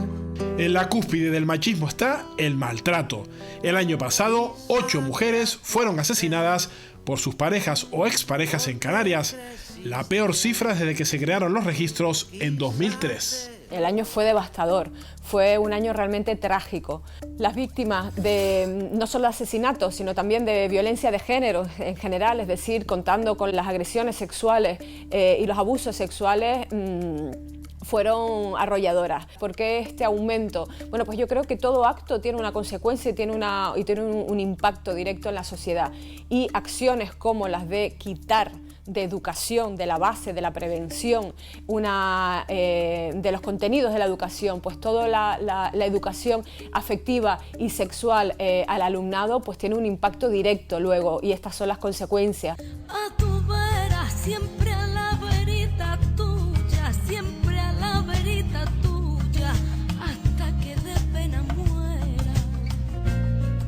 En la cúspide del machismo está el maltrato. El año pasado, 8 mujeres fueron asesinadas por sus parejas o exparejas en Canarias, la peor cifra desde que se crearon los registros en 2003.
El año fue devastador, fue un año realmente trágico. Las víctimas de no solo asesinatos, sino también de violencia de género en general, es decir, contando con las agresiones sexuales y los abusos sexuales, fueron arrolladoras. ¿Por qué este aumento? Bueno, pues yo creo que todo acto tiene una consecuencia y tiene un impacto directo en la sociedad. Y acciones como las de quitar de educación, de la base, de la prevención, de los contenidos de la educación, pues toda la educación afectiva y sexual al alumnado, pues tiene un impacto directo luego, y estas son las consecuencias.
A tu vera, siempre a la verita tuya, siempre a la verita tuya, hasta que de pena muera.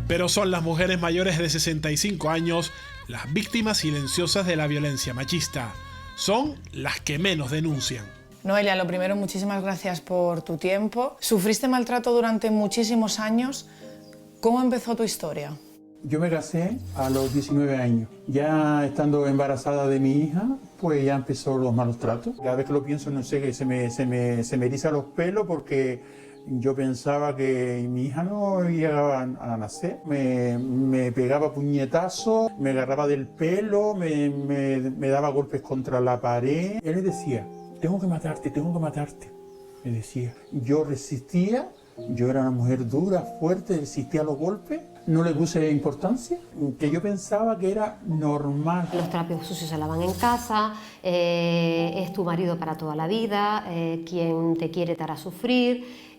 Pero son las mujeres mayores de 65 años las víctimas silenciosas de la violencia machista. Son las que menos denuncian.
Noelia, lo primero, muchísimas gracias por tu tiempo. Sufriste maltrato durante muchísimos años. ¿Cómo empezó tu historia?
Yo me casé a los 19 años. Ya estando embarazada de mi hija, pues ya empezó los malos tratos. Cada vez que lo pienso, no sé, que se me erizan los pelos porque yo pensaba que mi hija no llegaba a nacer. Me pegaba puñetazos, me agarraba del pelo, me daba golpes contra la pared. Él me decía, tengo que matarte, me decía. Yo resistía, yo era una mujer dura, fuerte, resistía los golpes, no le puse importancia, que yo pensaba que era normal.
Los trapos sucios se lavan en casa, es tu marido para toda la vida, quien te quiere te hará sufrir.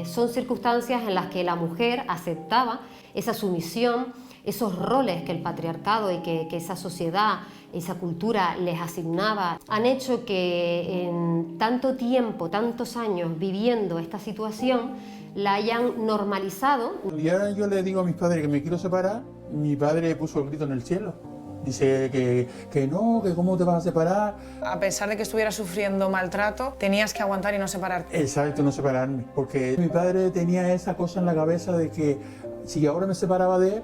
Son circunstancias en las que la mujer aceptaba esa sumisión, esos roles que el patriarcado y que esa sociedad, esa cultura les asignaba, han hecho que en tanto tiempo, tantos años viviendo esta situación, la hayan normalizado.
Y ahora yo le digo a mis padres que me quiero separar, mi padre puso el grito en el cielo. Dice que no, que cómo te vas a separar.
A pesar de que estuvieras sufriendo maltrato, tenías que aguantar y no separarte.
Exacto, no separarme, porque mi padre tenía esa cosa en la cabeza de que si ahora me separaba de él,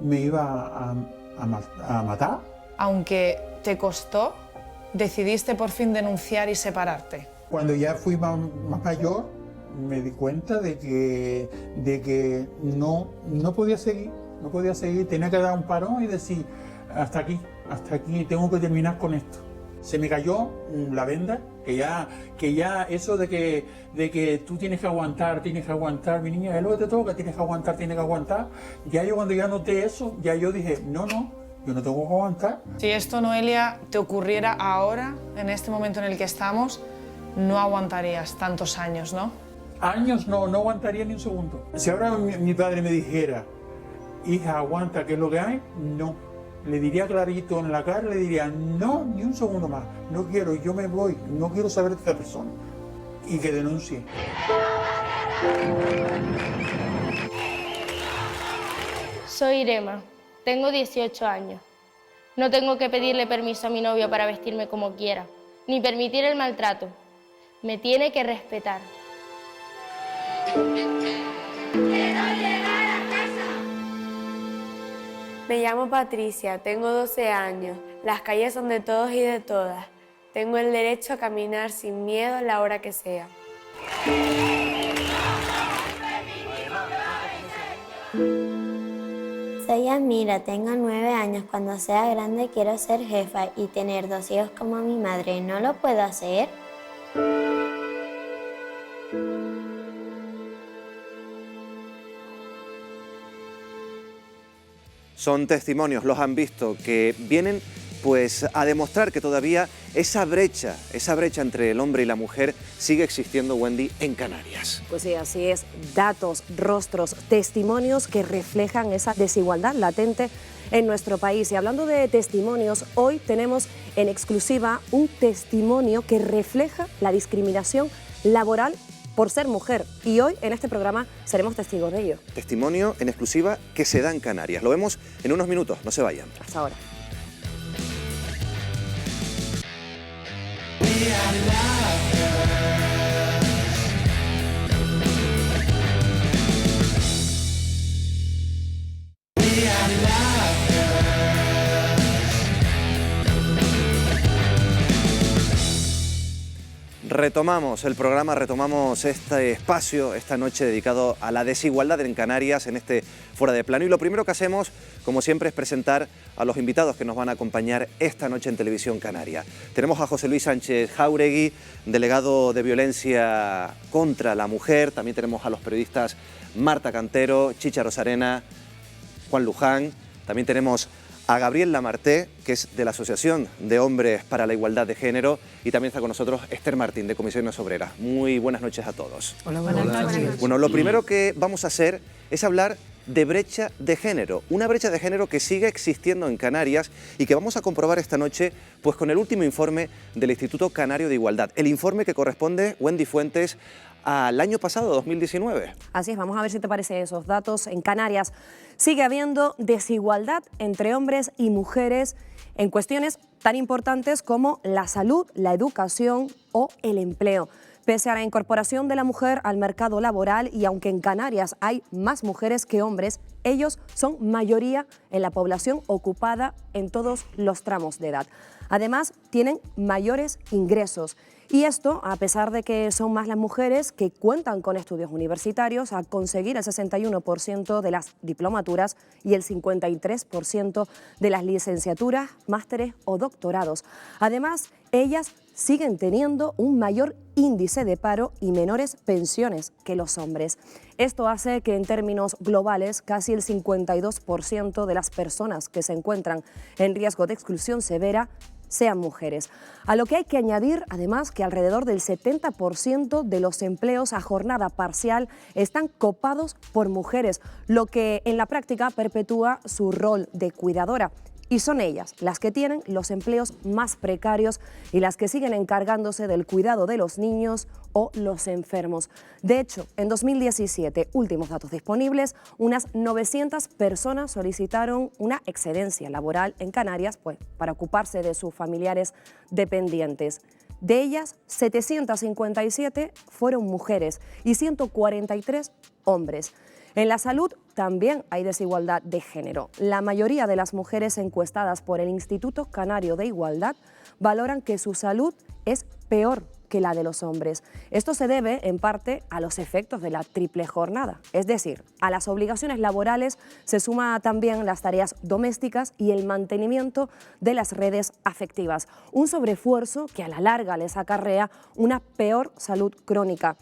me iba a matar.
Aunque te costó, decidiste por fin denunciar y separarte.
Cuando ya fui más mayor, me di cuenta de que no podía seguir, tenía que dar un parón y decir, hasta aquí, tengo que terminar con esto. Se me cayó la venda, que ya eso de que tú tienes que aguantar, mi niña, es lo que te toca, tienes que aguantar. Ya yo cuando ya noté eso, ya yo dije, no, yo no tengo que aguantar.
Si esto, Noelia, te ocurriera ahora, en este momento en el que estamos, no aguantarías tantos años, ¿no?
Años no aguantaría ni un segundo. Si ahora mi padre me dijera, hija, aguanta, ¿qué es lo que hay? No. Le diría clarito en la cara, le diría, no, ni un segundo más, no quiero, yo me voy, no quiero saber de esta persona. Y que denuncie.
Soy Irema, tengo 18 años. No tengo que pedirle permiso a mi novio para vestirme como quiera, ni permitir el maltrato. Me tiene que respetar.
Me llamo Patricia, tengo 12 años. Las calles son de todos y de todas. Tengo el derecho a caminar sin miedo a la hora que sea.
Soy Amira, tengo 9 años. Cuando sea grande quiero ser jefa y tener 2 hijos como mi madre. ¿No lo puedo hacer?
Son testimonios, los han visto, que vienen pues a demostrar que todavía esa brecha entre el hombre y la mujer sigue existiendo, Wendy, en Canarias.
Pues sí, así es. Datos, rostros, testimonios que reflejan esa desigualdad latente en nuestro país. Y hablando de testimonios, hoy tenemos en exclusiva un testimonio que refleja la discriminación laboral por ser mujer, y hoy en este programa seremos testigos de ello.
Testimonio en exclusiva que se da en Canarias. Lo vemos en unos minutos, no se vayan.
Hasta ahora.
Retomamos el programa, retomamos este espacio, esta noche dedicado a la desigualdad en Canarias, en este Fuera de Plano. Y lo primero que hacemos, como siempre, es presentar a los invitados que nos van a acompañar esta noche en Televisión Canaria. Tenemos a José Luis Sánchez Jáuregui, delegado de Violencia contra la Mujer. También tenemos a los periodistas Marta Cantero, Chicha Rosarena, Juan Luján. También tenemos a Gabriel Lamarté, que es de la Asociación de Hombres para la Igualdad de Género, y también está con nosotros Esther Martín, de Comisiones Obreras. Muy buenas noches a todos.
Hola, buenas noches.
Bueno, lo primero que vamos a hacer es hablar de brecha de género, una brecha de género que sigue existiendo en Canarias y que vamos a comprobar esta noche pues con el último informe del Instituto Canario de Igualdad, el informe que corresponde, Wendy Fuentes, al año pasado, 2019.
Así es, vamos a ver si te parecen esos datos. En Canarias sigue habiendo desigualdad entre hombres y mujeres en cuestiones tan importantes como la salud, la educación o el empleo. Pese a la incorporación de la mujer al mercado laboral y aunque en Canarias hay más mujeres que hombres, ellos son mayoría en la población ocupada en todos los tramos de edad. Además, tienen mayores ingresos. Y esto, a pesar de que son más las mujeres que cuentan con estudios universitarios a conseguir el 61% de las diplomaturas y el 53% de las licenciaturas, másteres o doctorados. Además, ellas siguen teniendo un mayor índice de paro y menores pensiones que los hombres. Esto hace que en términos globales casi el 52% de las personas que se encuentran en riesgo de exclusión severa sean mujeres. A lo que hay que añadir, además, que alrededor del 70% de los empleos a jornada parcial están copados por mujeres, lo que en la práctica perpetúa su rol de cuidadora. Y son ellas las que tienen los empleos más precarios y las que siguen encargándose del cuidado de los niños o los enfermos. De hecho, en 2017, últimos datos disponibles, unas 900 personas solicitaron una excedencia laboral en Canarias, pues, para ocuparse de sus familiares dependientes. De ellas, 757 fueron mujeres y 143 hombres. En la salud también hay desigualdad de género. La mayoría de las mujeres encuestadas por el Instituto Canario de Igualdad valoran que su salud es peor que la de los hombres. Esto se debe, en parte, a los efectos de la triple jornada. Es decir, a las obligaciones laborales se suma también las tareas domésticas y el mantenimiento de las redes afectivas. Un sobreesfuerzo que a la larga les acarrea una peor salud crónica.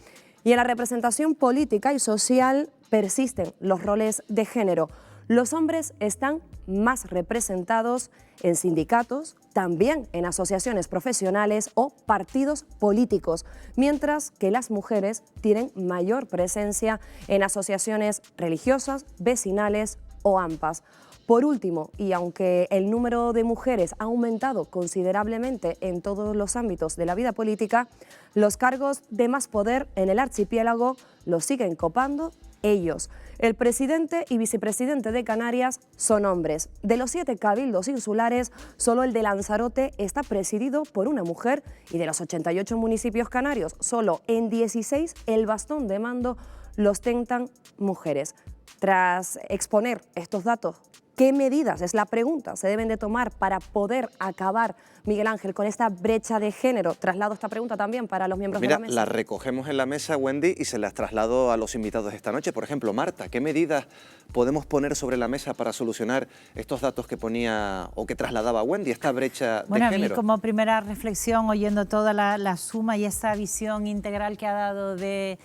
Y en la representación política y social persisten los roles de género. Los hombres están más representados en sindicatos, también en asociaciones profesionales o partidos políticos, mientras que las mujeres tienen mayor presencia en asociaciones religiosas, vecinales o AMPAs. Por último, y aunque el número de mujeres ha aumentado considerablemente en todos los ámbitos de la vida política, los cargos de más poder en el archipiélago los siguen copando ellos. El presidente y vicepresidente de Canarias son hombres. De los 7 cabildos insulares, solo el de Lanzarote está presidido por una mujer y de los 88 municipios canarios, solo en 16 el bastón de mando lo ostentan mujeres. Tras exponer estos datos, ¿qué medidas, es la pregunta, se deben de tomar para poder acabar, Miguel Ángel, con esta brecha de género? Traslado esta pregunta también para los miembros de la mesa.
La recogemos en la mesa, Wendy, y se las traslado a los invitados esta noche. Por ejemplo, Marta, ¿qué medidas podemos poner sobre la mesa para solucionar estos datos que ponía o que trasladaba Wendy, esta brecha de género?
A mí, como primera reflexión, oyendo toda la suma y esa visión integral que ha dado del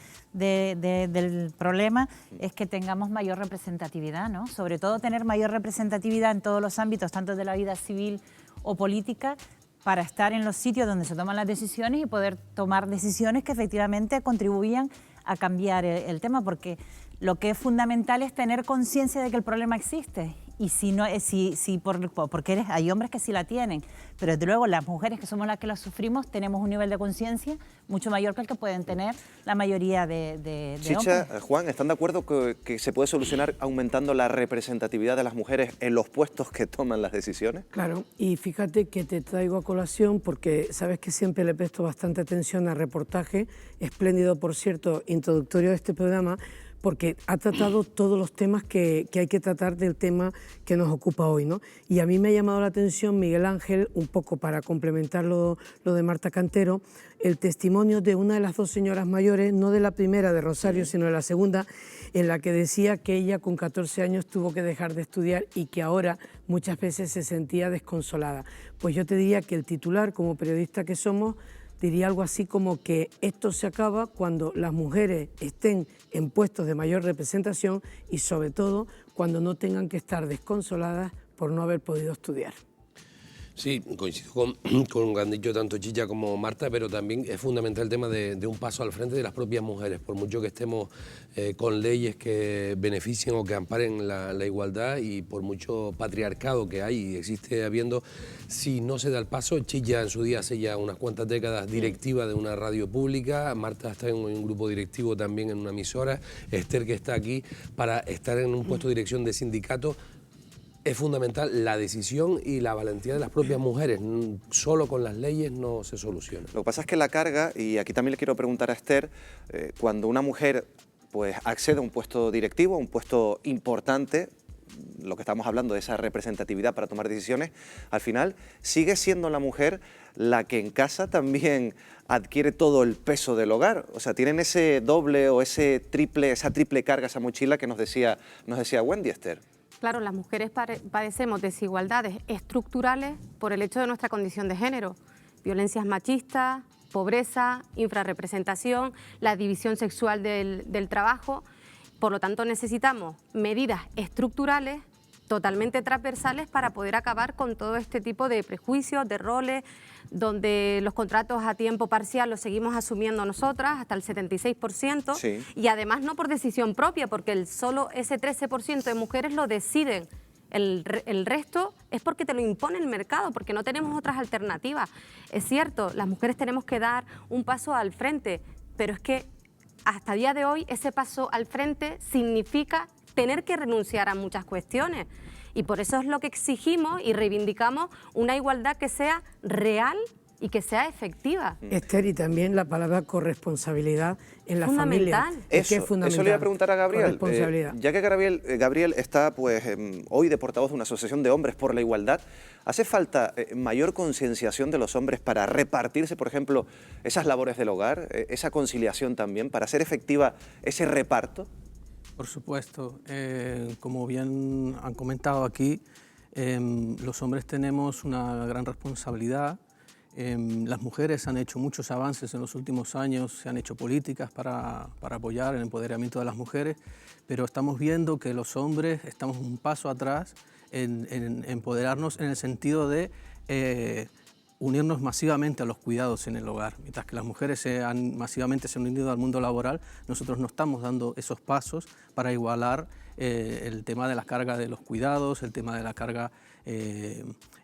problema, es que tengamos mayor representatividad, ¿no? Sobre todo tener mayor representatividad en todos los ámbitos, tanto de la vida civil o política, para estar en los sitios donde se toman las decisiones y poder tomar decisiones que efectivamente contribuyan a cambiar el tema, porque lo que es fundamental es tener conciencia de que el problema existe. Y porque hay hombres que sí la tienen, pero desde luego las mujeres, que somos las que la sufrimos, tenemos un nivel de conciencia mucho mayor que el que pueden tener la mayoría de
Chicha,
hombres.
Juan, ¿están de acuerdo que se puede solucionar aumentando la representatividad de las mujeres en los puestos que toman las decisiones?
Claro, y fíjate que te traigo a colación porque sabes que siempre le presto bastante atención al reportaje, espléndido, por cierto, introductorio de este programa, porque ha tratado todos los temas que hay que tratar del tema que nos ocupa hoy, ¿no? Y a mí me ha llamado la atención, Miguel Ángel, un poco para complementar lo de Marta Cantero, el testimonio de una de las 2 señoras mayores, no de la primera de Rosario, sino de la segunda, en la que decía que ella con 14 años tuvo que dejar de estudiar y que ahora muchas veces se sentía desconsolada. Pues yo te diría que el titular, como periodista que somos, diría algo así como que esto se acaba cuando las mujeres estén en puestos de mayor representación y sobre todo cuando no tengan que estar desconsoladas por no haber podido estudiar.
Sí, coincido con lo que han dicho tanto Chicha como Marta, pero también es fundamental el tema de un paso al frente de las propias mujeres, por mucho que estemos con leyes que beneficien o que amparen la igualdad y por mucho patriarcado que hay y existe habiendo, si no se da el paso. Chicha en su día hace ya unas cuantas décadas directiva de una radio pública, Marta está en un grupo directivo también en una emisora, Esther que está aquí para estar en un puesto de dirección de sindicato. Es fundamental la decisión y la valentía de las propias mujeres. Solo con las leyes no se soluciona.
Lo que pasa es que la carga, y aquí también le quiero preguntar a Esther, cuando una mujer pues, accede a un puesto directivo, a un puesto importante, lo que estamos hablando de esa representatividad para tomar decisiones, al final sigue siendo la mujer la que en casa también adquiere todo el peso del hogar. O sea, tienen ese doble o esa triple carga, esa mochila que nos decía Wendy, Esther.
Claro, las mujeres padecemos desigualdades estructurales por el hecho de nuestra condición de género.
violencias machistas, pobreza, infrarrepresentación, la división sexual del trabajo. Por lo tanto, necesitamos medidas estructurales totalmente transversales para poder acabar con todo este tipo de prejuicios, de roles, donde los contratos a tiempo parcial los seguimos asumiendo nosotras hasta el 76%,
Sí.
y además no por decisión propia, porque solo ese 13% de mujeres lo deciden. El resto es porque te lo impone el mercado, porque no tenemos otras alternativas. Es cierto, las mujeres tenemos que dar un paso al frente, pero es que hasta el día de hoy ese paso al frente significa tener que renunciar a muchas cuestiones. Y por eso es lo que exigimos y reivindicamos una igualdad que sea real y que sea efectiva.
Esther, y también la palabra corresponsabilidad en la familia.
Eso le iba a preguntar a Gabriel.
Corresponsabilidad.
Ya que Gabriel está pues, hoy de portavoz de una asociación de hombres por la igualdad, ¿hace falta mayor concienciación de los hombres para repartirse, por ejemplo, esas labores del hogar, esa conciliación también, para hacer efectiva ese reparto?
Por supuesto, como bien han comentado aquí, los hombres tenemos una gran responsabilidad. Las mujeres han hecho muchos avances en los últimos años, se han hecho políticas para apoyar el empoderamiento de las mujeres, pero estamos viendo que los hombres estamos un paso atrás en empoderarnos en el sentido de unirnos masivamente a los cuidados en el hogar. Mientras que las mujeres masivamente se han unido al mundo laboral, nosotros no estamos dando esos pasos para igualar el tema de la carga de los cuidados, el tema de la carga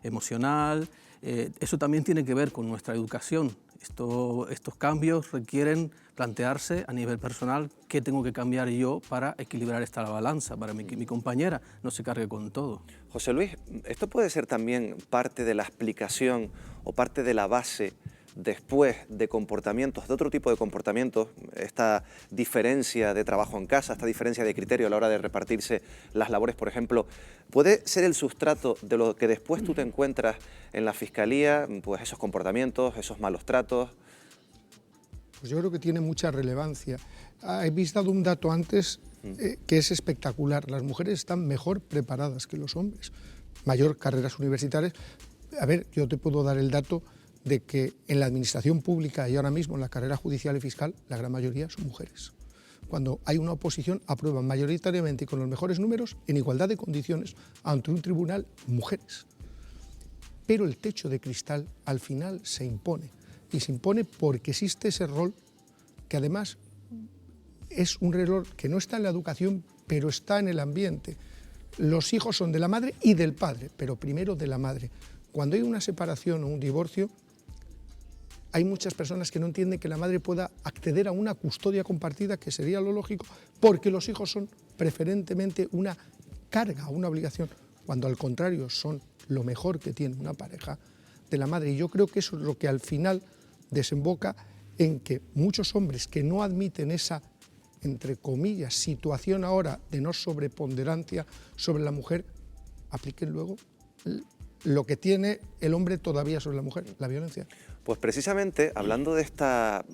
emocional. Eso también tiene que ver con nuestra educación. Estos cambios requieren plantearse a nivel personal qué tengo que cambiar yo para equilibrar esta balanza, para que mi compañera no se cargue con todo.
José Luis, ¿esto puede ser también parte de la explicación o parte de la base después de comportamientos, de otro tipo de comportamientos, esta diferencia de trabajo en casa, esta diferencia de criterio a la hora de repartirse las labores, por ejemplo, puede ser el sustrato de lo que después tú te encuentras en la fiscalía, pues esos comportamientos, esos malos tratos?
Pues yo creo que tiene mucha relevancia. Habéis dado un dato antes que es espectacular. Las mujeres están mejor preparadas que los hombres, mayor carreras universitarias. A ver, yo te puedo dar el dato de que en la administración pública y ahora mismo en la carrera judicial y fiscal, la gran mayoría son mujeres. Cuando hay una oposición, aprueban mayoritariamente y con los mejores números, en igualdad de condiciones, ante un tribunal, mujeres. Pero el techo de cristal al final se impone. Y se impone porque existe ese rol que además es un rol que no está en la educación, pero está en el ambiente. Los hijos son de la madre y del padre, pero primero de la madre. Cuando hay una separación o un divorcio, hay muchas personas que no entienden que la madre pueda acceder a una custodia compartida, que sería lo lógico, porque los hijos son preferentemente una carga, una obligación, cuando al contrario son lo mejor que tiene una pareja de la madre. Y yo creo que eso es lo que al final desemboca en que muchos hombres que no admiten esa, entre comillas, situación ahora de no sobreponderancia sobre la mujer, apliquen luego lo que tiene el hombre todavía sobre la mujer, la violencia.
Pues precisamente, hablando de esta,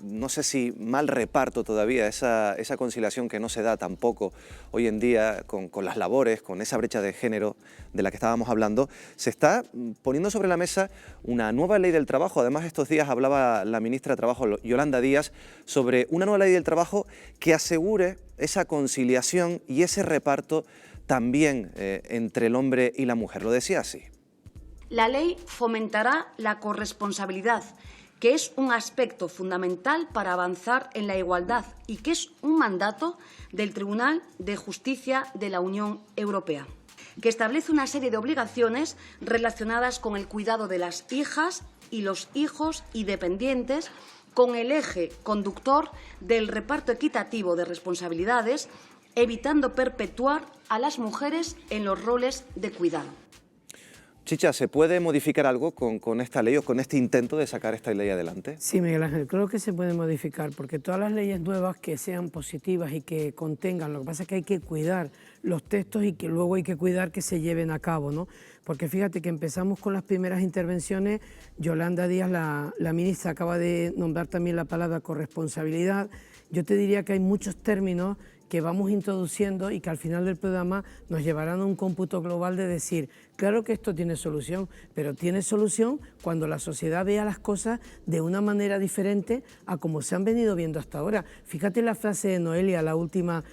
no sé si mal reparto todavía, esa conciliación que no se da tampoco hoy en día con las labores, con esa brecha de género de la que estábamos hablando, se está poniendo sobre la mesa una nueva ley del trabajo. Además, estos días hablaba la ministra de Trabajo, Yolanda Díaz, sobre una nueva ley del trabajo que asegure esa conciliación y ese reparto también entre el hombre y la mujer. Lo decía así.
La ley fomentará la corresponsabilidad, que es un aspecto fundamental para avanzar en la igualdad y que es un mandato del Tribunal de Justicia de la Unión Europea, que establece una serie de obligaciones relacionadas con el cuidado de las hijas y los hijos y dependientes, con el eje conductor del reparto equitativo de responsabilidades, evitando perpetuar a las mujeres en los roles de cuidado.
Chicha, ¿se puede modificar algo con esta ley o con este intento de sacar esta ley adelante?
Sí, Miguel Ángel, creo que se puede modificar, porque todas las leyes nuevas que sean positivas y que contengan, lo que pasa es que hay que cuidar los textos y que luego hay que cuidar que se lleven a cabo, ¿no? Porque fíjate que empezamos con las primeras intervenciones, Yolanda Díaz, la ministra, acaba de nombrar también la palabra corresponsabilidad. Yo te diría que hay muchos términos que vamos introduciendo y que al final del programa nos llevarán a un cómputo global de decir Claro que esto tiene solución, pero tiene solución cuando la sociedad vea las cosas de una manera diferente a como se han venido viendo hasta ahora. Fíjate la frase de Noelia, la última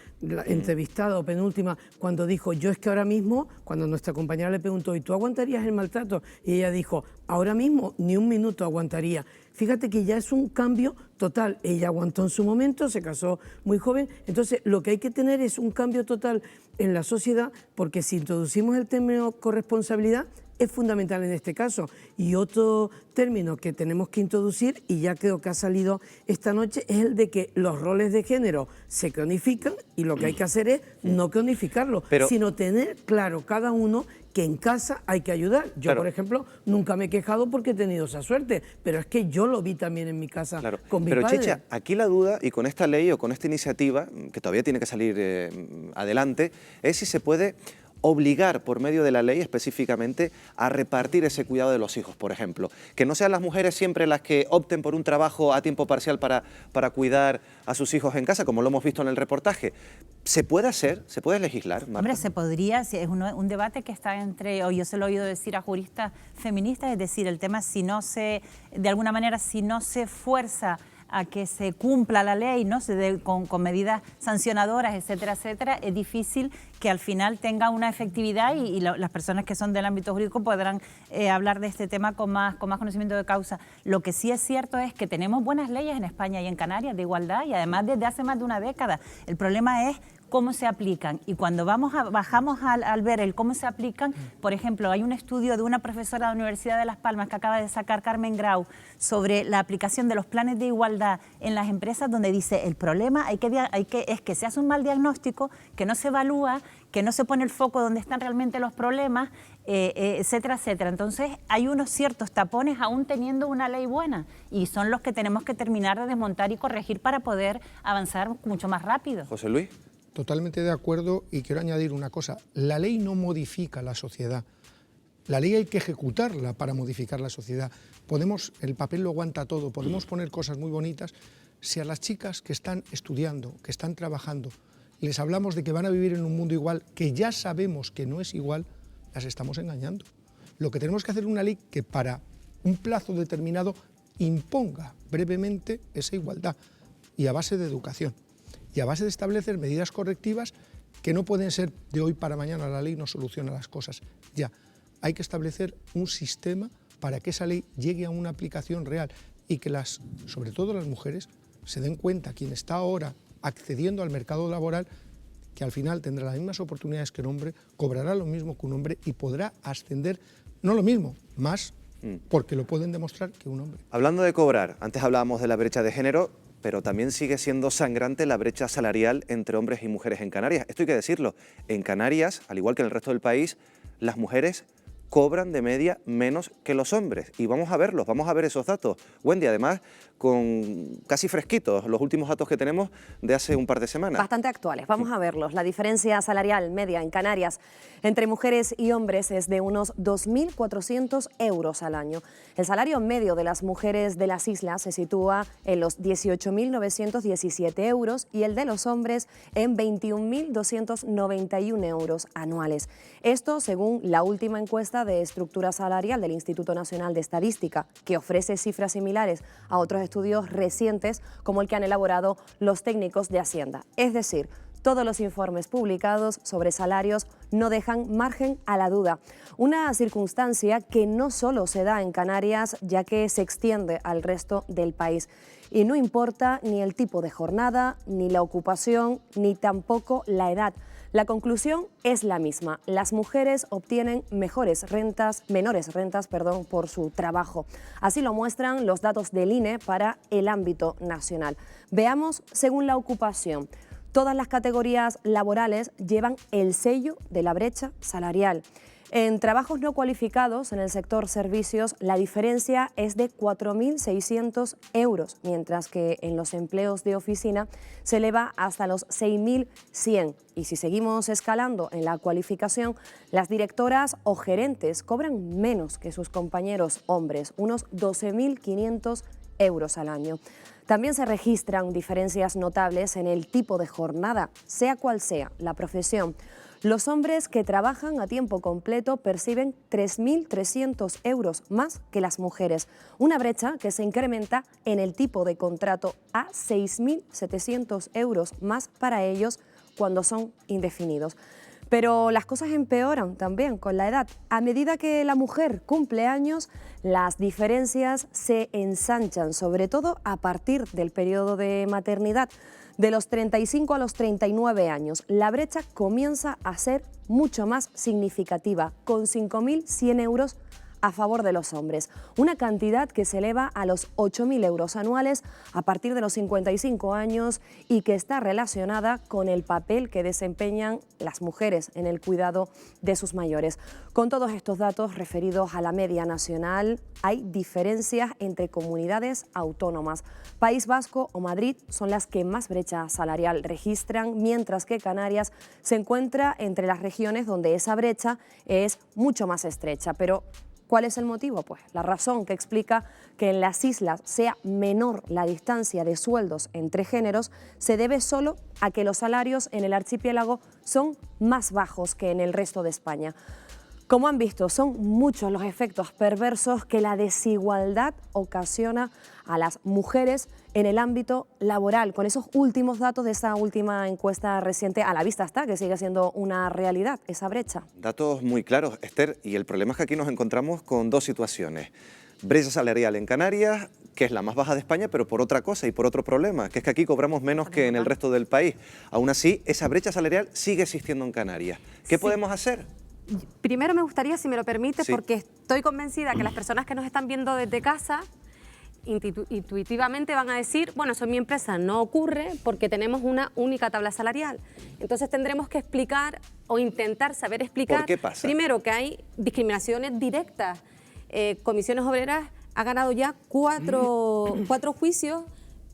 entrevistada o penúltima, cuando dijo, yo es que ahora mismo, cuando nuestra compañera le preguntó, ¿y tú aguantarías el maltrato? Y ella dijo, ahora mismo ni un minuto aguantaría. Fíjate que ya es un cambio total. Ella aguantó en su momento, se casó muy joven. Entonces, lo que hay que tener es un cambio total en la sociedad, porque si introducimos el término corresponsabilidad, es fundamental en este caso. Y otro término que tenemos que introducir, y ya creo que ha salido esta noche, es el de que los roles de género se cronifican y lo que hay que hacer es no cronificarlo, sino tener claro cada uno que en casa hay que ayudar. Yo, por ejemplo, nunca me he quejado porque he tenido esa suerte, pero es que yo lo vi también en mi casa con mi padre.
Pero Chicha, aquí la duda, y con esta ley o con esta iniciativa, que todavía tiene que salir adelante, es si se puede obligar por medio de la ley específicamente a repartir ese cuidado de los hijos, por ejemplo. Que no sean las mujeres siempre las que opten por un trabajo a tiempo parcial para cuidar a sus hijos en casa, como lo hemos visto en el reportaje. ¿Se puede hacer? ¿Se puede legislar, Marta?
Hombre, se podría, es un debate que está entre, o yo se lo he oído decir a juristas feministas, es decir, el tema si no se, de alguna manera, si no se fuerza a que se cumpla la ley, ¿no? Con medidas sancionadoras, etcétera, etcétera, es difícil que al final tenga una efectividad y las personas que son del ámbito jurídico podrán hablar de este tema con más conocimiento de causa. Lo que sí es cierto es que tenemos buenas leyes en España y en Canarias de igualdad, y además desde hace más de una década. El problema es cómo se aplican, y cuando bajamos al ver el cómo se aplican, por ejemplo, hay un estudio de una profesora de la Universidad de Las Palmas que acaba de sacar Carmen Grau sobre la aplicación de los planes de igualdad en las empresas, donde dice el problema es que se hace un mal diagnóstico, que no se evalúa, que no se pone el foco donde están realmente los problemas, etcétera, etcétera. Entonces hay unos ciertos tapones aún teniendo una ley buena, y son los que tenemos que terminar de desmontar y corregir para poder avanzar mucho más rápido.
José Luis.
Totalmente de acuerdo, y quiero añadir una cosa. La ley no modifica la sociedad. La ley hay que ejecutarla para modificar la sociedad. El papel lo aguanta todo, podemos poner cosas muy bonitas. Si a las chicas que están estudiando, que están trabajando, les hablamos de que van a vivir en un mundo igual, que ya sabemos que no es igual, las estamos engañando. Lo que tenemos que hacer es una ley que para un plazo determinado imponga brevemente esa igualdad, y a base de educación. Y a base de establecer medidas correctivas que no pueden ser de hoy para mañana. La ley no soluciona las cosas ya. Hay que establecer un sistema para que esa ley llegue a una aplicación real y que sobre todo las mujeres se den cuenta, quien está ahora accediendo al mercado laboral, que al final tendrá las mismas oportunidades que un hombre, cobrará lo mismo que un hombre y podrá ascender, no lo mismo, más, porque lo pueden demostrar que un hombre.
Hablando de cobrar, antes hablábamos de la brecha de género, pero también sigue siendo sangrante la brecha salarial entre hombres y mujeres en Canarias. Esto hay que decirlo. En Canarias, al igual que en el resto del país, las mujeres cobran de media menos que los hombres. Y vamos a verlos, vamos a ver esos datos. Wendy, además, con casi fresquitos los últimos datos que tenemos de hace un par de semanas.
Bastante actuales, vamos a verlos. La diferencia salarial media en Canarias entre mujeres y hombres es de unos 2.400 euros al año. El salario medio de las mujeres de las islas se sitúa en los 18.917 euros y el de los hombres en 21.291 euros anuales. Esto según la última encuesta de estructura salarial del Instituto Nacional de Estadística, que ofrece cifras similares a otros estudios recientes como el que han elaborado los técnicos de Hacienda. Es decir, todos los informes publicados sobre salarios no dejan margen a la duda. Una circunstancia que no solo se da en Canarias, ya que se extiende al resto del país. Y no importa ni el tipo de jornada, ni la ocupación, ni tampoco la edad. La conclusión es la misma. Las mujeres obtienen menores rentas, por su trabajo. Así lo muestran los datos del INE para el ámbito nacional. Veamos según la ocupación. Todas las categorías laborales llevan el sello de la brecha salarial. En trabajos no cualificados, en el sector servicios, la diferencia es de 4.600 euros, mientras que en los empleos de oficina se eleva hasta los 6.100. Y si seguimos escalando en la cualificación, las directoras o gerentes cobran menos que sus compañeros hombres, unos 12.500 euros al año. También se registran diferencias notables en el tipo de jornada, sea cual sea la profesión. Los hombres que trabajan a tiempo completo perciben 3.300 euros más que las mujeres, una brecha que se incrementa en el tipo de contrato a 6.700 euros más para ellos cuando son indefinidos. Pero las cosas empeoran también con la edad. A medida que la mujer cumple años, las diferencias se ensanchan, sobre todo a partir del periodo de maternidad. De los 35 a los 39 años, la brecha comienza a ser mucho más significativa, con 5.100 euros a favor de los hombres, una cantidad que se eleva a los 8.000 euros anuales a partir de los 55 años y que está relacionada con el papel que desempeñan las mujeres en el cuidado de sus mayores. Con todos estos datos referidos a la media nacional, hay diferencias entre comunidades autónomas. País Vasco o Madrid son las que más brecha salarial registran, mientras que Canarias se encuentra entre las regiones donde esa brecha es mucho más estrecha. Pero ¿cuál es el motivo? Pues la razón que explica que en las islas sea menor la distancia de sueldos entre géneros se debe solo a que los salarios en el archipiélago son más bajos que en el resto de España. Como han visto, son muchos los efectos perversos que la desigualdad ocasiona a las mujeres en el ámbito laboral. Con esos últimos datos de esa última encuesta reciente, a la vista está que sigue siendo una realidad esa brecha.
Datos muy claros, Esther, y el problema es que aquí nos encontramos con dos situaciones. Brecha salarial en Canarias, que es la más baja de España, pero por otra cosa y por otro problema, que es que aquí cobramos menos que en el resto del país. Aún así, esa brecha salarial sigue existiendo en Canarias. ¿Qué podemos hacer?
Primero me gustaría, si me lo permite,
Sí.
porque estoy convencida que las personas que nos están viendo desde casa intuitivamente van a decir, bueno, eso en mi empresa no ocurre porque tenemos una única tabla salarial. Entonces tendremos que explicar o intentar saber explicar.
¿Por qué pasa?
Primero, que hay discriminaciones directas. Comisiones Obreras ha ganado ya cuatro juicios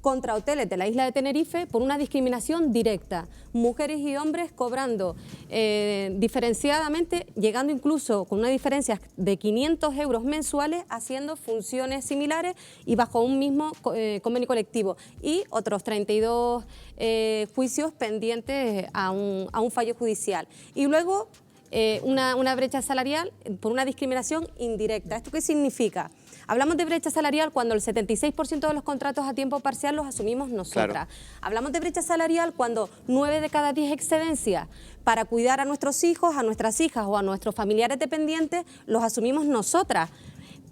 contra hoteles de la isla de Tenerife por una discriminación directa. Mujeres y hombres cobrando diferenciadamente, llegando incluso con una diferencia de 500 euros mensuales, haciendo funciones similares y bajo un mismo convenio colectivo. Y otros 32 juicios pendientes a un fallo judicial. Y luego una brecha salarial por una discriminación indirecta. ¿Esto qué significa? Hablamos de brecha salarial cuando el 76% de los contratos a tiempo parcial los asumimos nosotras. Claro. Hablamos de brecha salarial cuando 9 de cada 10 excedencias para cuidar a nuestros hijos, a nuestras hijas o a nuestros familiares dependientes los asumimos nosotras.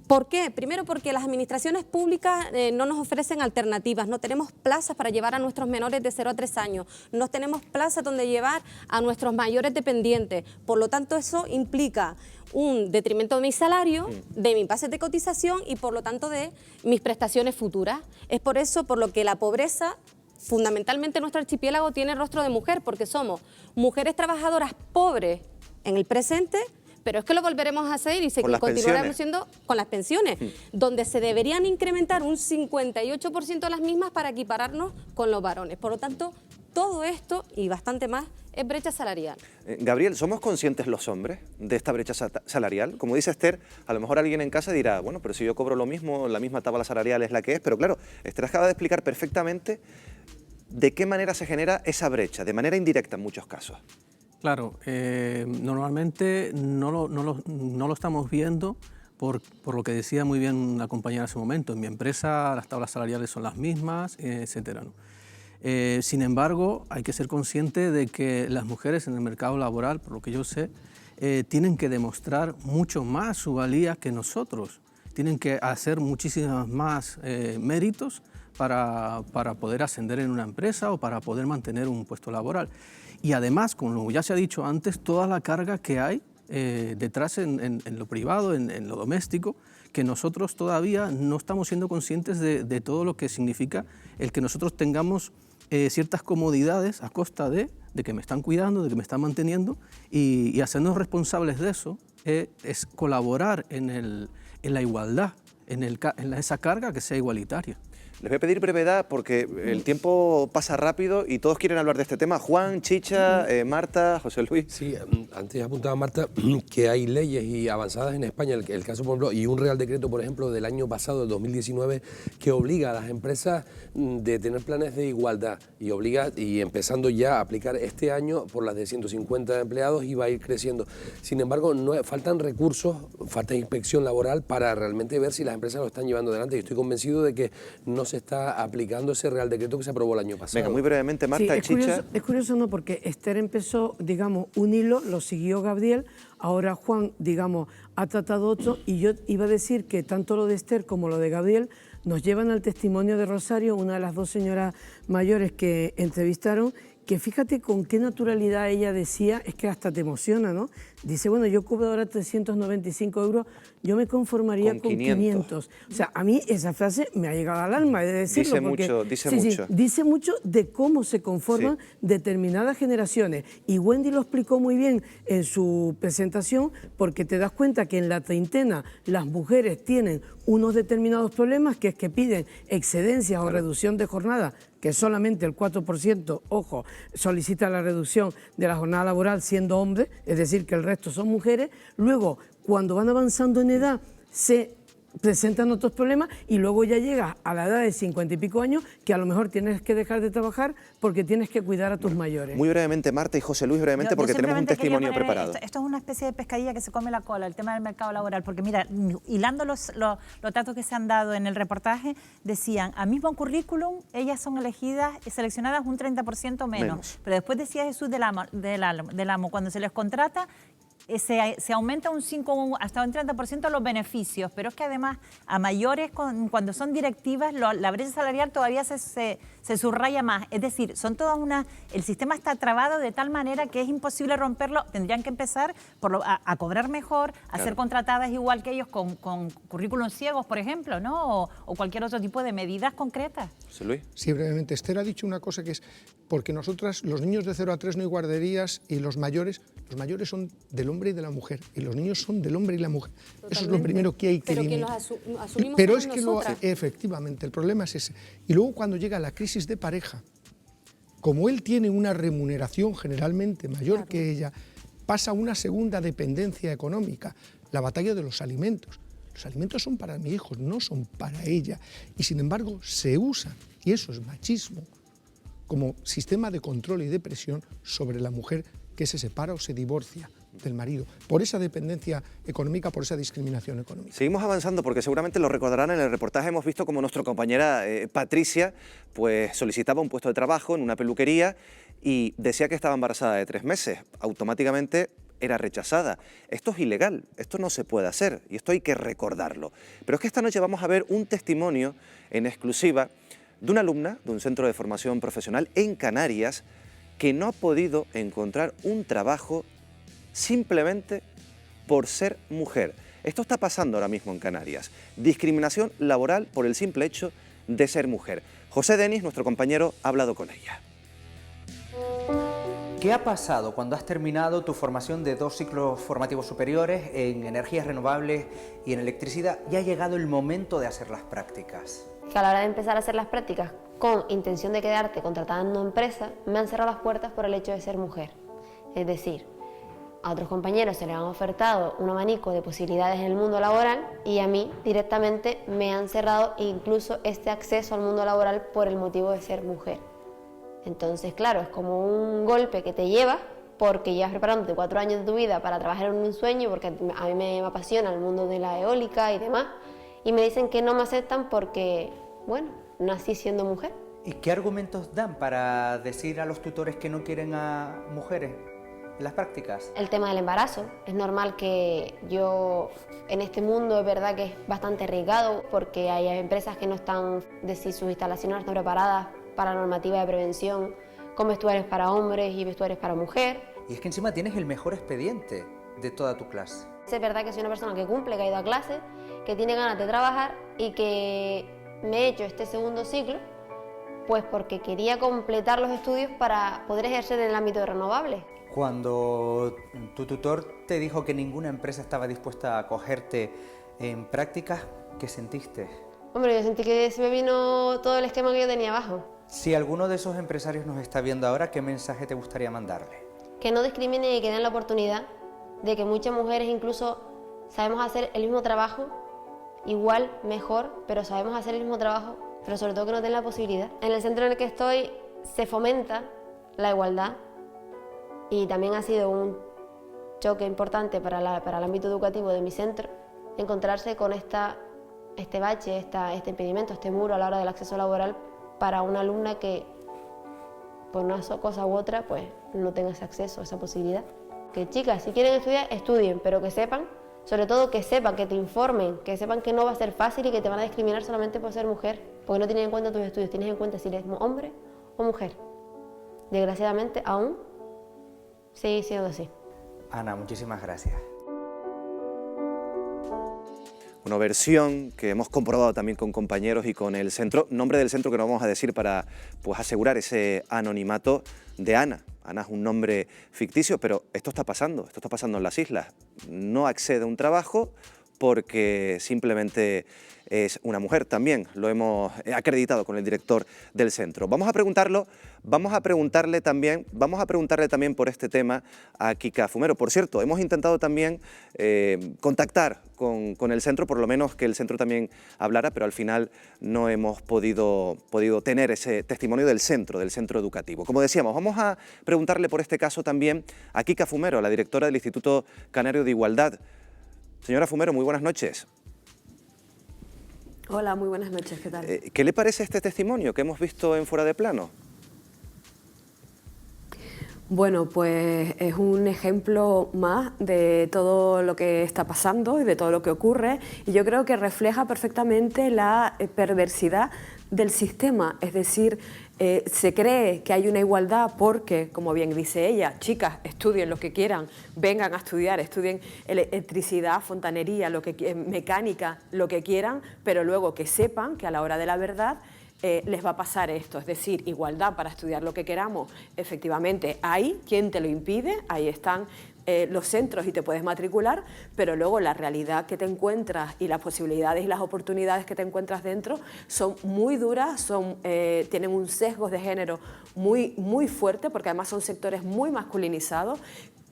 ¿Por qué? Primero porque las administraciones públicas no nos ofrecen alternativas, no tenemos plazas para llevar a nuestros menores de 0 a 3 años, no tenemos plazas donde llevar a nuestros mayores dependientes, por lo tanto eso implica un detrimento de mi salario, de mi base de cotización y por lo tanto de mis prestaciones futuras. Es por eso por lo que la pobreza, fundamentalmente nuestro archipiélago, tiene rostro de mujer, porque somos mujeres trabajadoras pobres en el presente, pero es que lo volveremos a hacer y continuaremos siendo con las pensiones, donde se deberían incrementar un 58% de las mismas para equipararnos con los varones. Por lo tanto, todo esto y bastante más es brecha salarial.
Gabriel, ¿somos conscientes los hombres de esta brecha salarial? Como dice Esther, a lo mejor alguien en casa dirá, bueno, pero si yo cobro lo mismo, la misma tabla salarial es la que es, pero claro, Esther acaba de explicar perfectamente de qué manera se genera esa brecha, de manera indirecta en muchos casos.
Claro, normalmente no lo estamos viendo por lo que decía muy bien la compañera hace un momento. En mi empresa las tablas salariales son las mismas, etcétera, ¿no? Sin embargo, hay que ser consciente de que las mujeres en el mercado laboral, por lo que yo sé, tienen que demostrar mucho más su valía que nosotros. Tienen que hacer muchísimos más méritos para poder ascender en una empresa o para poder mantener un puesto laboral. Y además, como ya se ha dicho antes, toda la carga que hay detrás en lo privado, en lo doméstico, que nosotros todavía no estamos siendo conscientes de todo lo que significa el que nosotros tengamos ciertas comodidades a costa de que me están cuidando, de que me están manteniendo, y hacernos responsables de eso es colaborar en la igualdad, en esa carga que sea igualitaria.
Les voy a pedir brevedad porque el tiempo pasa rápido y todos quieren hablar de este tema. Juan, Chicha, Marta, José Luis.
Sí, antes apuntaba Marta que hay leyes y avanzadas en España, el caso, por ejemplo, y un Real Decreto, por ejemplo, del año pasado, del 2019, que obliga a las empresas de tener planes de igualdad y empezando ya a aplicar este año por las de 150 empleados y va a ir creciendo. Sin embargo, faltan recursos, falta inspección laboral para realmente ver si las empresas lo están llevando adelante y estoy convencido de que no se está aplicando ese Real Decreto que se aprobó el año pasado.
Venga, muy brevemente, Marta,
sí,
Chicha.
Es curioso, ¿no? Porque Esther empezó, digamos, un hilo, lo siguió Gabriel, ahora Juan, digamos, ha tratado otro, y yo iba a decir que tanto lo de Esther como lo de Gabriel nos llevan al testimonio de Rosario, una de las dos señoras mayores que entrevistaron, que fíjate con qué naturalidad ella decía, es que hasta te emociona, ¿no? Dice, bueno, yo cobro ahora 395 euros, yo me conformaría con 500. O sea, a mí esa frase me ha llegado al alma, he de decirlo. Dice mucho de cómo se conforman determinadas generaciones. Y Wendy lo explicó muy bien en su presentación, porque te das cuenta que en la treintena las mujeres tienen unos determinados problemas, que es que piden excedencias o reducción de jornada, que solamente el 4%, ojo, solicita la reducción de la jornada laboral siendo hombre, es decir, que el resto son mujeres. Luego, cuando van avanzando en edad, se presentan otros problemas y luego ya llegas a la edad de 50 y pico años que a lo mejor tienes que dejar de trabajar porque tienes que cuidar a tus mayores.
Muy brevemente, Marta y José Luis, brevemente, porque tenemos un testimonio preparado.
Esto es una especie de pescadilla que se come la cola, el tema del mercado laboral, porque mira, hilando los datos que se han dado en el reportaje, decían, a mismo currículum, ellas son elegidas, seleccionadas un 30% menos. Pero después decía Jesús del Amo, cuando se les contrata, se aumenta un 5 hasta un 30% los beneficios, pero es que además a mayores cuando son directivas la brecha salarial todavía se subraya más, es decir, son todas el sistema está trabado de tal manera que es imposible romperlo, tendrían que empezar a cobrar mejor, a ser contratadas igual que ellos con currículum ciegos, por ejemplo, ¿no? O cualquier otro tipo de medidas concretas.
José Luis.
Sí, brevemente, Esther ha dicho una cosa que es, porque nosotras, los niños de 0 a 3 no hay guarderías y los mayores son del hombre y de la mujer, y los niños son del hombre y la mujer.
Totalmente.
Eso es lo primero que hay que eliminar.
Asumimos
pero es que
nosotras.
efectivamente, el problema es ese. Y luego cuando llega la crisis de pareja, como él tiene una remuneración generalmente mayor que ella, pasa a una segunda dependencia económica, la batalla de los alimentos. Los alimentos son para mi hijo, no son para ella. Y sin embargo se usan, y eso es machismo, como sistema de control y de presión sobre la mujer que se separa o se divorcia del marido, por esa dependencia económica, por esa discriminación económica.
Seguimos avanzando porque seguramente lo recordarán en el reportaje, hemos visto como nuestra compañera Patricia pues solicitaba un puesto de trabajo en una peluquería y decía que estaba embarazada de 3 meses, automáticamente era rechazada. Esto es ilegal, esto no se puede hacer y esto hay que recordarlo. Pero es que esta noche vamos a ver un testimonio en exclusiva de una alumna de un centro de formación profesional en Canarias que no ha podido encontrar un trabajo simplemente por ser mujer. Esto está pasando ahora mismo en Canarias. Discriminación laboral por el simple hecho de ser mujer. José Denis, nuestro compañero, ha hablado con ella.
¿Qué ha pasado cuando has terminado tu formación de 2 ciclos formativos superiores en energías renovables y en electricidad y ha llegado el momento de hacer las prácticas?
Que a la hora de empezar a hacer las prácticas con intención de quedarte contratada en una empresa, me han cerrado las puertas por el hecho de ser mujer. Es decir, a otros compañeros se les han ofertado un abanico de posibilidades en el mundo laboral y a mí directamente me han cerrado incluso este acceso al mundo laboral por el motivo de ser mujer. Entonces, claro, es como un golpe que te lleva porque llevas preparándote 4 años de tu vida para trabajar en un sueño, porque a mí me apasiona el mundo de la eólica y demás, y me dicen que no me aceptan porque, bueno, nací siendo mujer.
¿Y qué argumentos dan para decir a los tutores que no quieren a mujeres en las prácticas?
El tema del embarazo. Es normal que yo, en este mundo es verdad que es bastante arriesgado porque hay empresas que no están, sus instalaciones no están preparadas para normativa de prevención, con vestuarios para hombres y vestuarios para mujer.
Y es que encima tienes el mejor expediente de toda tu clase.
Es verdad que soy una persona que cumple, que ha ido a clase, que tiene ganas de trabajar y que me he hecho este 2.º ciclo pues porque quería completar los estudios para poder ejercer en el ámbito de renovables.
Cuando tu tutor te dijo que ninguna empresa estaba dispuesta a acogerte en prácticas, ¿qué sentiste?
Hombre, yo sentí que se me vino todo el esquema que yo tenía abajo.
Si alguno de esos empresarios nos está viendo ahora, ¿qué mensaje te gustaría mandarle?
Que no discriminen y que den la oportunidad de que muchas mujeres incluso sabemos hacer el mismo trabajo, igual, mejor, pero sabemos hacer el mismo trabajo, pero sobre todo que no den la posibilidad. En el centro en el que estoy se fomenta la igualdad y también ha sido un choque importante para el ámbito educativo de mi centro encontrarse con este bache, este impedimento, este muro a la hora del acceso laboral para una alumna que por una cosa u otra pues no tenga ese acceso, esa posibilidad. Que chicas, si quieren estudiar, estudien, pero que sepan, sobre todo que sepan, que te informen, que sepan que no va a ser fácil y que te van a discriminar solamente por ser mujer, porque no tienen en cuenta tus estudios, tienes en cuenta si eres hombre o mujer. Desgraciadamente aún sigue siendo así.
Ana, muchísimas gracias.
Una versión que hemos comprobado también con compañeros y con el centro, nombre del centro que no vamos a decir para pues, asegurar ese anonimato de Ana. Ana es un nombre ficticio, pero esto está pasando en las islas. No accede a un trabajo porque simplemente es una mujer también, lo hemos acreditado con el director del centro. Vamos a preguntarle también por este tema a Kika Fumero. Por cierto, hemos intentado también contactar con el centro, por lo menos que el centro también hablara, pero al final no hemos podido tener ese testimonio del centro educativo. Como decíamos, vamos a preguntarle por este caso también a Kika Fumero, la directora del Instituto Canario de Igualdad. Señora Fumero, muy buenas noches.
Hola, muy buenas noches, ¿qué tal?
¿Qué le parece este testimonio que hemos visto en Fuera de Plano?
Bueno, pues es un ejemplo más de todo lo que está pasando y de todo lo que ocurre, y yo creo que refleja perfectamente la perversidad del sistema, es decir, se cree que hay una igualdad porque, como bien dice ella, chicas, estudien lo que quieran, vengan a estudiar, estudien electricidad, fontanería, mecánica, lo que quieran, pero luego que sepan que a la hora de la verdad les va a pasar esto, es decir, igualdad para estudiar lo que queramos, efectivamente hay, ¿quién te lo impide? Ahí están los centros y te puedes matricular, pero luego la realidad que te encuentras y las posibilidades y las oportunidades que te encuentras dentro son muy duras, tienen un sesgo de género muy, muy fuerte, porque además son sectores muy masculinizados,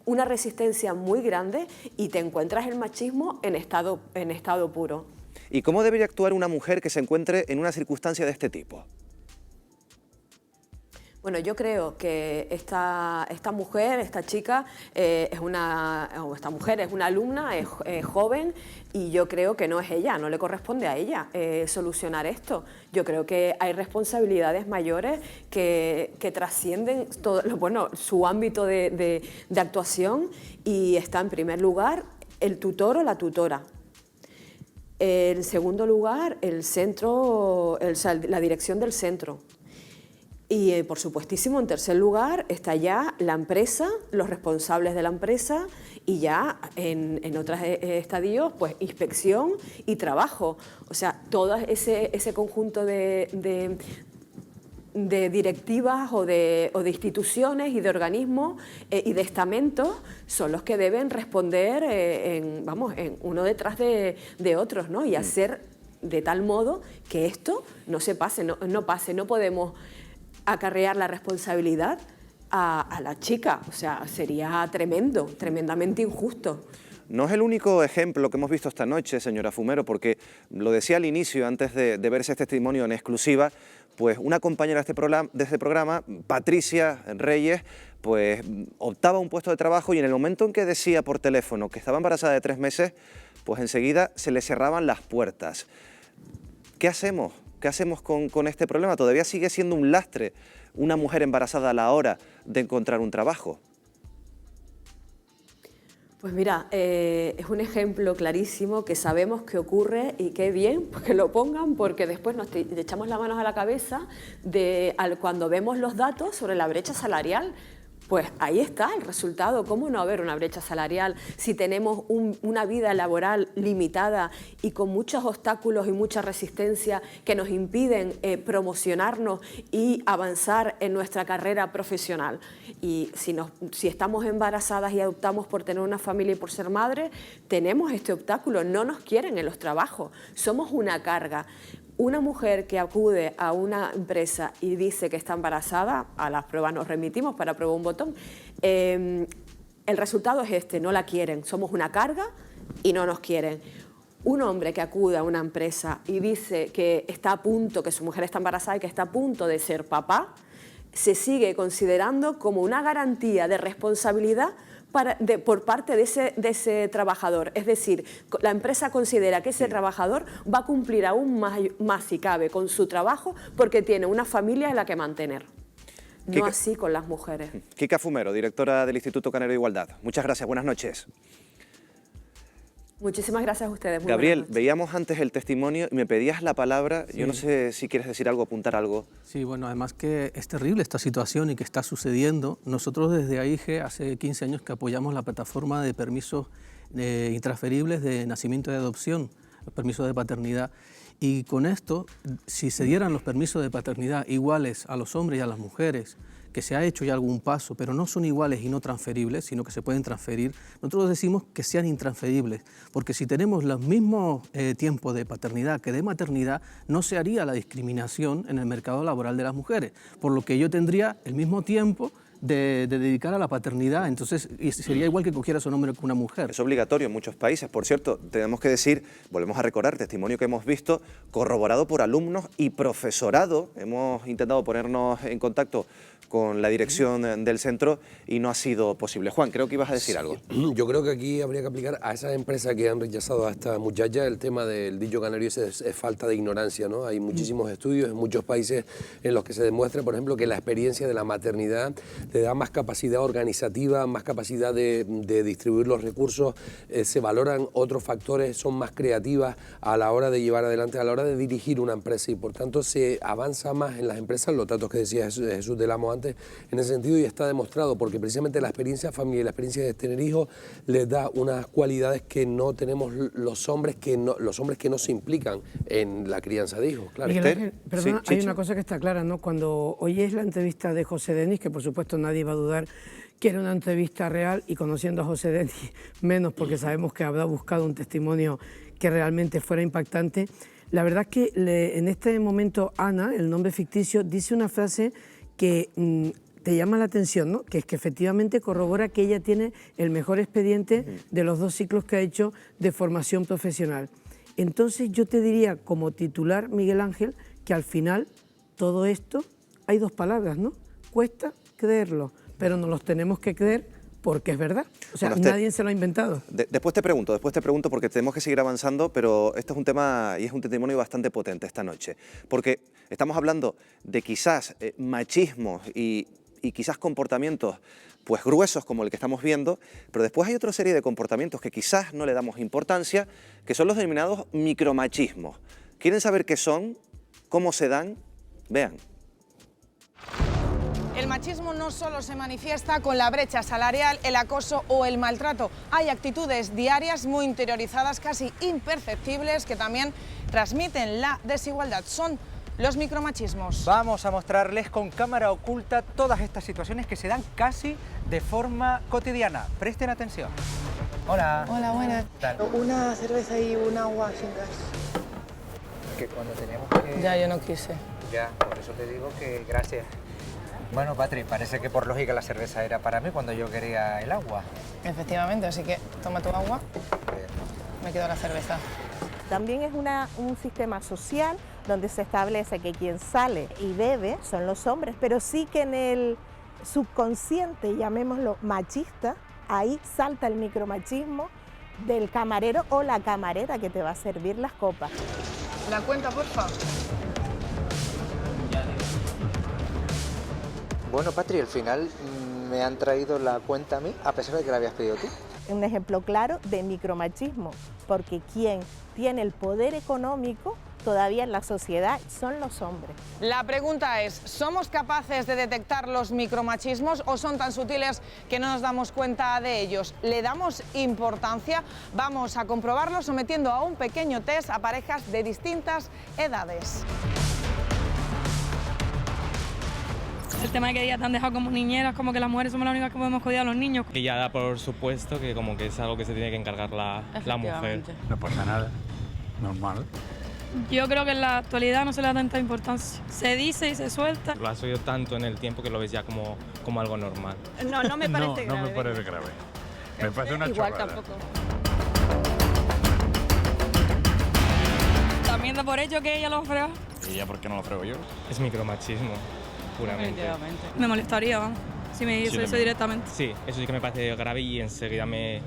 una resistencia muy grande y te encuentras el machismo en estado puro.
¿Y cómo debería actuar una mujer que se encuentre en una circunstancia de este tipo?
Bueno, yo creo que esta mujer, esta chica, esta mujer es una alumna, es joven, y yo creo que no es ella, no le corresponde a ella solucionar esto. Yo creo que hay responsabilidades mayores que trascienden todo, su ámbito de actuación, y está en primer lugar el tutor o la tutora. En segundo lugar, el centro, la dirección del centro. Y por supuestísimo, en tercer lugar, está ya la empresa, los responsables de la empresa, y ya en otros estadios, pues inspección y trabajo. O sea, todo ese conjunto de directivas o de instituciones y de organismos y de estamentos son los que deben responder en uno detrás de otros, ¿no? Y hacer de tal modo que esto no se pase, no pase, no podemos acarrear la responsabilidad a la chica, o sea, sería tremendamente injusto.
No es el único ejemplo que hemos visto esta noche, señora Fumero, porque lo decía al inicio, antes de verse este testimonio en exclusiva, pues una compañera de este programa, Patricia Reyes, pues optaba a un puesto de trabajo, y en el momento en que decía por teléfono que estaba embarazada de 3 meses, pues enseguida se le cerraban las puertas. ¿Qué hacemos? ¿Qué hacemos con este problema? ¿Todavía sigue siendo un lastre una mujer embarazada a la hora de encontrar un trabajo?
Pues mira, es un ejemplo clarísimo que sabemos que ocurre, y qué bien pues que lo pongan, porque después nos echamos las manos a la cabeza cuando vemos los datos sobre la brecha salarial. Pues ahí está el resultado. ¿Cómo no haber una brecha salarial si tenemos una vida laboral limitada y con muchos obstáculos y mucha resistencia que nos impiden promocionarnos y avanzar en nuestra carrera profesional? Y si estamos embarazadas y optamos por tener una familia y por ser madres, tenemos este obstáculo. No nos quieren en los trabajos. Somos una carga. Una mujer que acude a una empresa y dice que está embarazada, a las pruebas nos remitimos para prueba un botón, el resultado es este: no la quieren, somos una carga y no nos quieren. Un hombre que acude a una empresa y dice que está a punto, que su mujer está embarazada y que está a punto de ser papá, se sigue considerando como una garantía de responsabilidad por parte de ese trabajador. Es decir, la empresa considera que ese trabajador va a cumplir aún más si cabe con su trabajo porque tiene una familia en la que mantener. No así con las mujeres.
Kika Fumero, directora del Instituto Canario de Igualdad. Muchas gracias, buenas noches.
Muchísimas gracias a ustedes.
Gabriel, veíamos antes el testimonio y me pedías la palabra. Sí. Yo no sé si quieres decir algo, apuntar algo.
Sí, bueno, además que es terrible esta situación y que está sucediendo. Nosotros desde AIGE hace 15 años que apoyamos la plataforma de permisos intransferibles de nacimiento y adopción, los permisos de paternidad. Y con esto, si se dieran los permisos de paternidad iguales a los hombres y a las mujeres, que se ha hecho ya algún paso, pero no son iguales y no transferibles, sino que se pueden transferir, nosotros decimos que sean intransferibles, porque si tenemos los mismos tiempos de paternidad que de maternidad, no se haría la discriminación en el mercado laboral de las mujeres, por lo que yo tendría el mismo tiempo de dedicar a la paternidad, entonces sería igual que cogieras un hombre que una mujer.
Es obligatorio en muchos países, por cierto, tenemos que decir, volvemos a recordar, testimonio que hemos visto, corroborado por alumnos y profesorado. Hemos intentado ponernos en contacto con la dirección del centro y no ha sido posible. Juan, creo que ibas a decir algo.
Yo creo que aquí habría que aplicar a esas empresas que han rechazado a esta muchacha el tema del dicho canario, es falta de ignorancia, ¿no? Hay muchísimos estudios en muchos países en los que se demuestra, por ejemplo, que la experiencia de la maternidad te da más capacidad organizativa, más capacidad de distribuir los recursos, se valoran otros factores, son más creativas a la hora de llevar adelante, a la hora de dirigir una empresa y por tanto se avanza más en las empresas, los datos que decía Jesús del Amo antes, en ese sentido, y está demostrado porque precisamente la experiencia familiar y la experiencia de tener hijos les da unas cualidades que no tenemos los hombres que no se implican en la crianza de hijos. Claro.
Miguel Ángel, perdona, sí, hay una cosa que está clara, ¿no? Cuando oyes la entrevista de José Denis, que por supuesto nadie va a dudar que era una entrevista real, y conociendo a José Denis menos porque sabemos que habrá buscado un testimonio que realmente fuera impactante, la verdad es que en este momento Ana, el nombre ficticio, dice una frase que te llama la atención, ¿no? Que es que efectivamente corrobora que ella tiene el mejor expediente de los 2 ciclos que ha hecho de formación profesional. Entonces yo te diría como titular, Miguel Ángel, que al final todo esto hay 2 palabras, ¿no? Cuesta creerlo, pero nos los tenemos que creer porque es verdad. O sea, bueno, nadie se lo ha inventado.
Después te pregunto porque tenemos que seguir avanzando, pero esto es un tema y es un testimonio bastante potente esta noche, porque estamos hablando de quizás machismos y quizás comportamientos pues gruesos como el que estamos viendo, pero después hay otra serie de comportamientos que quizás no le damos importancia, que son los denominados micromachismos. ¿Quieren saber qué son? ¿Cómo se dan? Vean.
El machismo no solo se manifiesta con la brecha salarial, el acoso o el maltrato. Hay actitudes diarias muy interiorizadas, casi imperceptibles, que también transmiten la desigualdad. Son los micromachismos.
Vamos a mostrarles con cámara oculta todas estas situaciones que se dan casi de forma cotidiana. Presten atención. Hola.
Hola, buenas. Una cerveza y un agua sin gas.
Que cuando teníamos que...
Ya, yo no quise.
Ya, por eso te digo que gracias. Bueno, Patri, parece que por lógica la cerveza era para mí cuando yo quería el agua.
Efectivamente, así que toma tu agua, me quedo la cerveza.
También es un sistema social donde se establece que quien sale y bebe son los hombres, pero sí que en el subconsciente, llamémoslo machista, ahí salta el micromachismo del camarero o la camarera que te va a servir las copas.
La cuenta, por favor.
Bueno, Patri, al final me han traído la cuenta a mí, a pesar de que la habías pedido tú.
Un ejemplo claro de micromachismo, porque quien tiene el poder económico todavía en la sociedad son los hombres.
La pregunta es, ¿somos capaces de detectar los micromachismos o son tan sutiles que no nos damos cuenta de ellos? ¿Le damos importancia? Vamos a comprobarlo sometiendo a un pequeño test a parejas de distintas edades.
El tema de que ya te han dejado como niñeras, como que las mujeres somos las únicas que podemos cuidar a los niños.
Y ya da por supuesto que como que es algo que se tiene que encargar la mujer.
No pasa nada, normal.
Yo creo que en la actualidad no se le da tanta importancia. Se dice y se suelta.
Lo has oído tanto en el tiempo que lo ves ya como algo normal.
No me parece grave.
No me parece grave. Me parece una
Igual
chorrada.
tampoco.
También da por hecho que ella lo frega.
¿Y ya por qué no lo frego yo?
Es micromachismo, puramente.
Me molestaría, vamos, si me dice eso directamente.
Sí, eso sí que me parece grave y enseguida me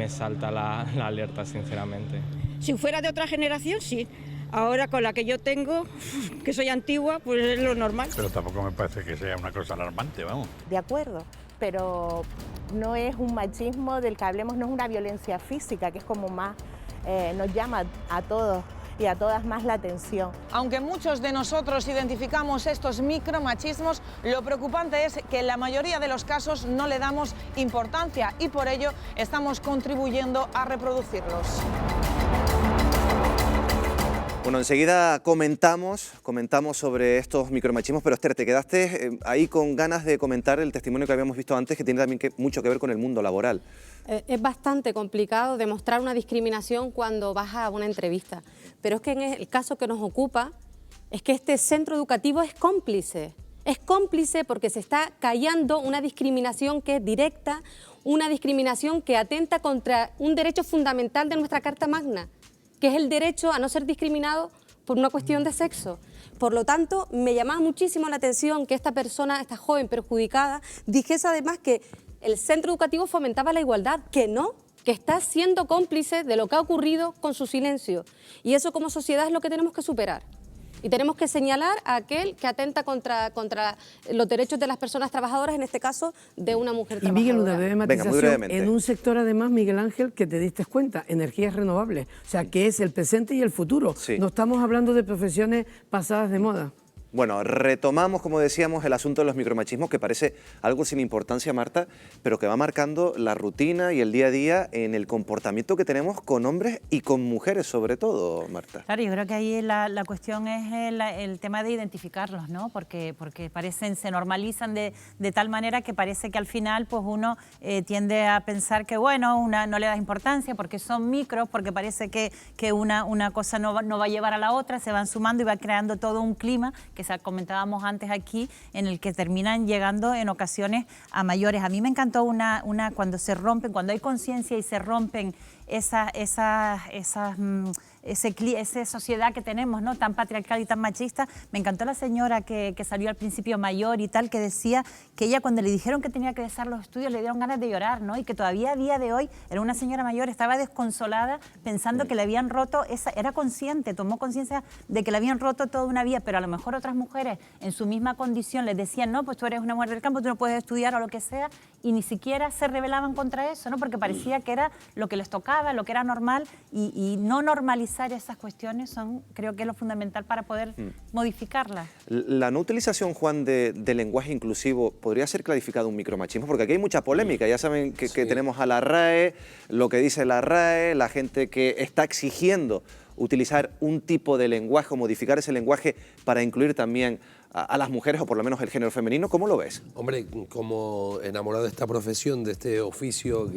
salta la alerta, sinceramente.
Si fuera de otra generación, sí. Ahora con la que yo tengo, que soy antigua, pues es lo normal.
Pero tampoco me parece que sea una cosa alarmante, vamos.
De acuerdo, pero no es un machismo del que hablemos, no es una violencia física, que es como más, nos llama a todos y a todas más la atención.
Aunque muchos de nosotros identificamos estos micromachismos, lo preocupante es que en la mayoría de los casos no le damos importancia y por ello estamos contribuyendo a reproducirlos.
Bueno, enseguida comentamos sobre estos micromachismos, pero Esther, te quedaste ahí con ganas de comentar el testimonio que habíamos visto antes, que tiene también mucho que ver con el mundo laboral.
Es bastante complicado demostrar una discriminación cuando vas a una entrevista, pero es que en el caso que nos ocupa es que este centro educativo es cómplice porque se está callando una discriminación que es directa, una discriminación que atenta contra un derecho fundamental de nuestra Carta Magna, que es el derecho a no ser discriminado por una cuestión de sexo. Por lo tanto, me llamaba muchísimo la atención que esta persona, esta joven perjudicada, dijese además que el centro educativo fomentaba la igualdad, que no, que está siendo cómplice de lo que ha ocurrido con su silencio. Y eso como sociedad es lo que tenemos que superar. Y tenemos que señalar a aquel que atenta contra los derechos de las personas trabajadoras, en este caso de una mujer trabajadora.
Y Miguel, una breve matización, en un sector además, Miguel Ángel, que te diste cuenta, energías renovables, o sea, que es el presente y el futuro. Sí. No estamos hablando de profesiones pasadas de moda.
Bueno, retomamos, como decíamos, el asunto de los micromachismos, que parece algo sin importancia, Marta, pero que va marcando la rutina y el día a día en el comportamiento que tenemos con hombres y con mujeres, sobre todo, Marta.
Claro, yo creo que ahí la cuestión es el tema de identificarlos, ¿no? Porque se normalizan de tal manera que parece que al final pues uno tiende a pensar que, bueno, no le das importancia porque son micros, porque parece que una cosa no va a llevar a la otra, se van sumando y va creando todo un clima que comentábamos antes aquí, en el que terminan llegando en ocasiones a mayores. A mí me encantó cuando se rompen, cuando hay conciencia y se rompen esa sociedad que tenemos, ¿no? Tan patriarcal y tan machista. Me encantó la señora que salió al principio mayor y tal, que decía que ella cuando le dijeron que tenía que dejar los estudios le dieron ganas de llorar, ¿no? Y que todavía a día de hoy era una señora mayor, estaba desconsolada pensando que le habían roto, era consciente, tomó conciencia de que le habían roto toda una vida, pero a lo mejor otras mujeres en su misma condición les decían, no, pues tú eres una mujer del campo, tú no puedes estudiar o lo que sea, y ni siquiera se rebelaban contra eso, ¿no? Porque parecía que era lo que les tocaba, lo que era normal, y no normalizar esas cuestiones creo que es lo fundamental para poder modificarlas.
La no utilización, Juan, de lenguaje inclusivo, ¿podría ser clarificado un micromachismo? Porque aquí hay mucha polémica, ya saben que tenemos a la RAE, lo que dice la RAE, la gente que está exigiendo utilizar un tipo de lenguaje o modificar ese lenguaje para incluir también a las mujeres o por lo menos el género femenino. ¿Cómo lo ves?
Hombre, como enamorado de esta profesión, de este oficio,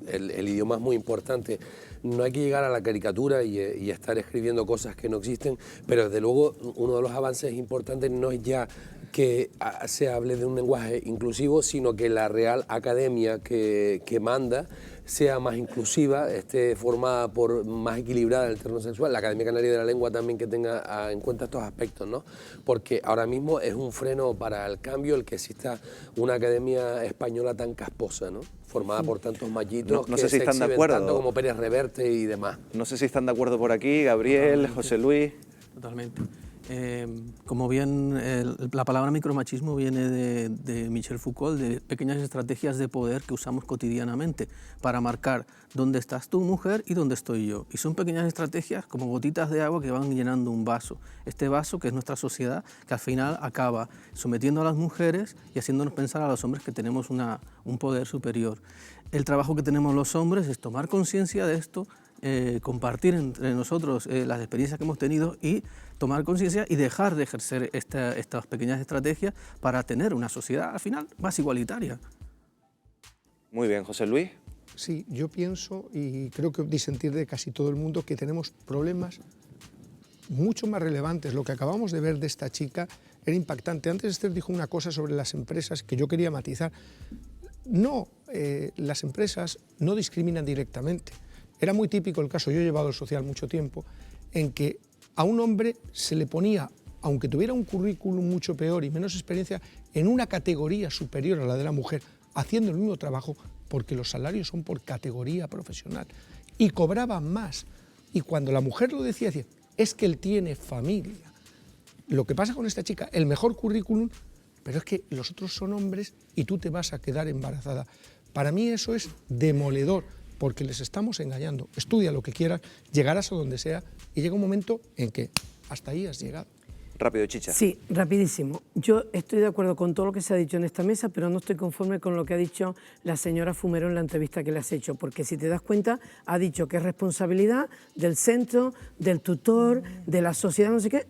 el idioma es muy importante. No hay que llegar a la caricatura y estar escribiendo cosas que no existen, pero desde luego uno de los avances importantes no es ya que se hable de un lenguaje inclusivo, sino que la Real Academia que manda sea más inclusiva, esté formada por más equilibrada en el terreno sexual, la Academia Canaria de la Lengua también que tenga en cuenta estos aspectos, ¿no? Porque ahora mismo es un freno para el cambio el que exista una academia española tan casposa, ¿no? Formada por tantos mallitos
no sé si están de acuerdo,
tanto como Pérez Reverte y demás.
No sé si están de acuerdo por aquí, Gabriel, José Luis.
Totalmente. Como bien la palabra micromachismo viene de Michel Foucault, de pequeñas estrategias de poder que usamos cotidianamente para marcar dónde estás tú, mujer, y dónde estoy yo. Y son pequeñas estrategias como gotitas de agua que van llenando un vaso. Este vaso que es nuestra sociedad, que al final acaba sometiendo a las mujeres y haciéndonos pensar a los hombres que tenemos un poder superior. El trabajo que tenemos los hombres es tomar conciencia de esto, compartir entre nosotros las experiencias que hemos tenido y tomar conciencia y dejar de ejercer estas pequeñas estrategias para tener una sociedad al final más igualitaria.
Muy bien, José Luis.
Sí, yo pienso y creo que disentir de casi todo el mundo que tenemos problemas mucho más relevantes. Lo que acabamos de ver de esta chica era impactante. Antes Esther dijo una cosa sobre las empresas que yo quería matizar. No, las empresas no discriminan directamente. Era muy típico el caso, yo he llevado el social mucho tiempo, en que a un hombre se le ponía, aunque tuviera un currículum mucho peor y menos experiencia, en una categoría superior a la de la mujer, haciendo el mismo trabajo, porque los salarios son por categoría profesional. Y cobraban más. Y cuando la mujer lo decía, es que él tiene familia. Lo que pasa con esta chica, el mejor currículum, pero es que los otros son hombres y tú te vas a quedar embarazada. Para mí eso es demoledor, porque les estamos engañando. Estudia lo que quieras, llegarás a donde sea y llega un momento en que hasta ahí has llegado.
Rápido, Chicha.
Sí, rapidísimo. Yo estoy de acuerdo con todo lo que se ha dicho en esta mesa, pero no estoy conforme con lo que ha dicho la señora Fumero en la entrevista que le has hecho, porque si te das cuenta, ha dicho que es responsabilidad del centro, del tutor, de la sociedad, no sé qué,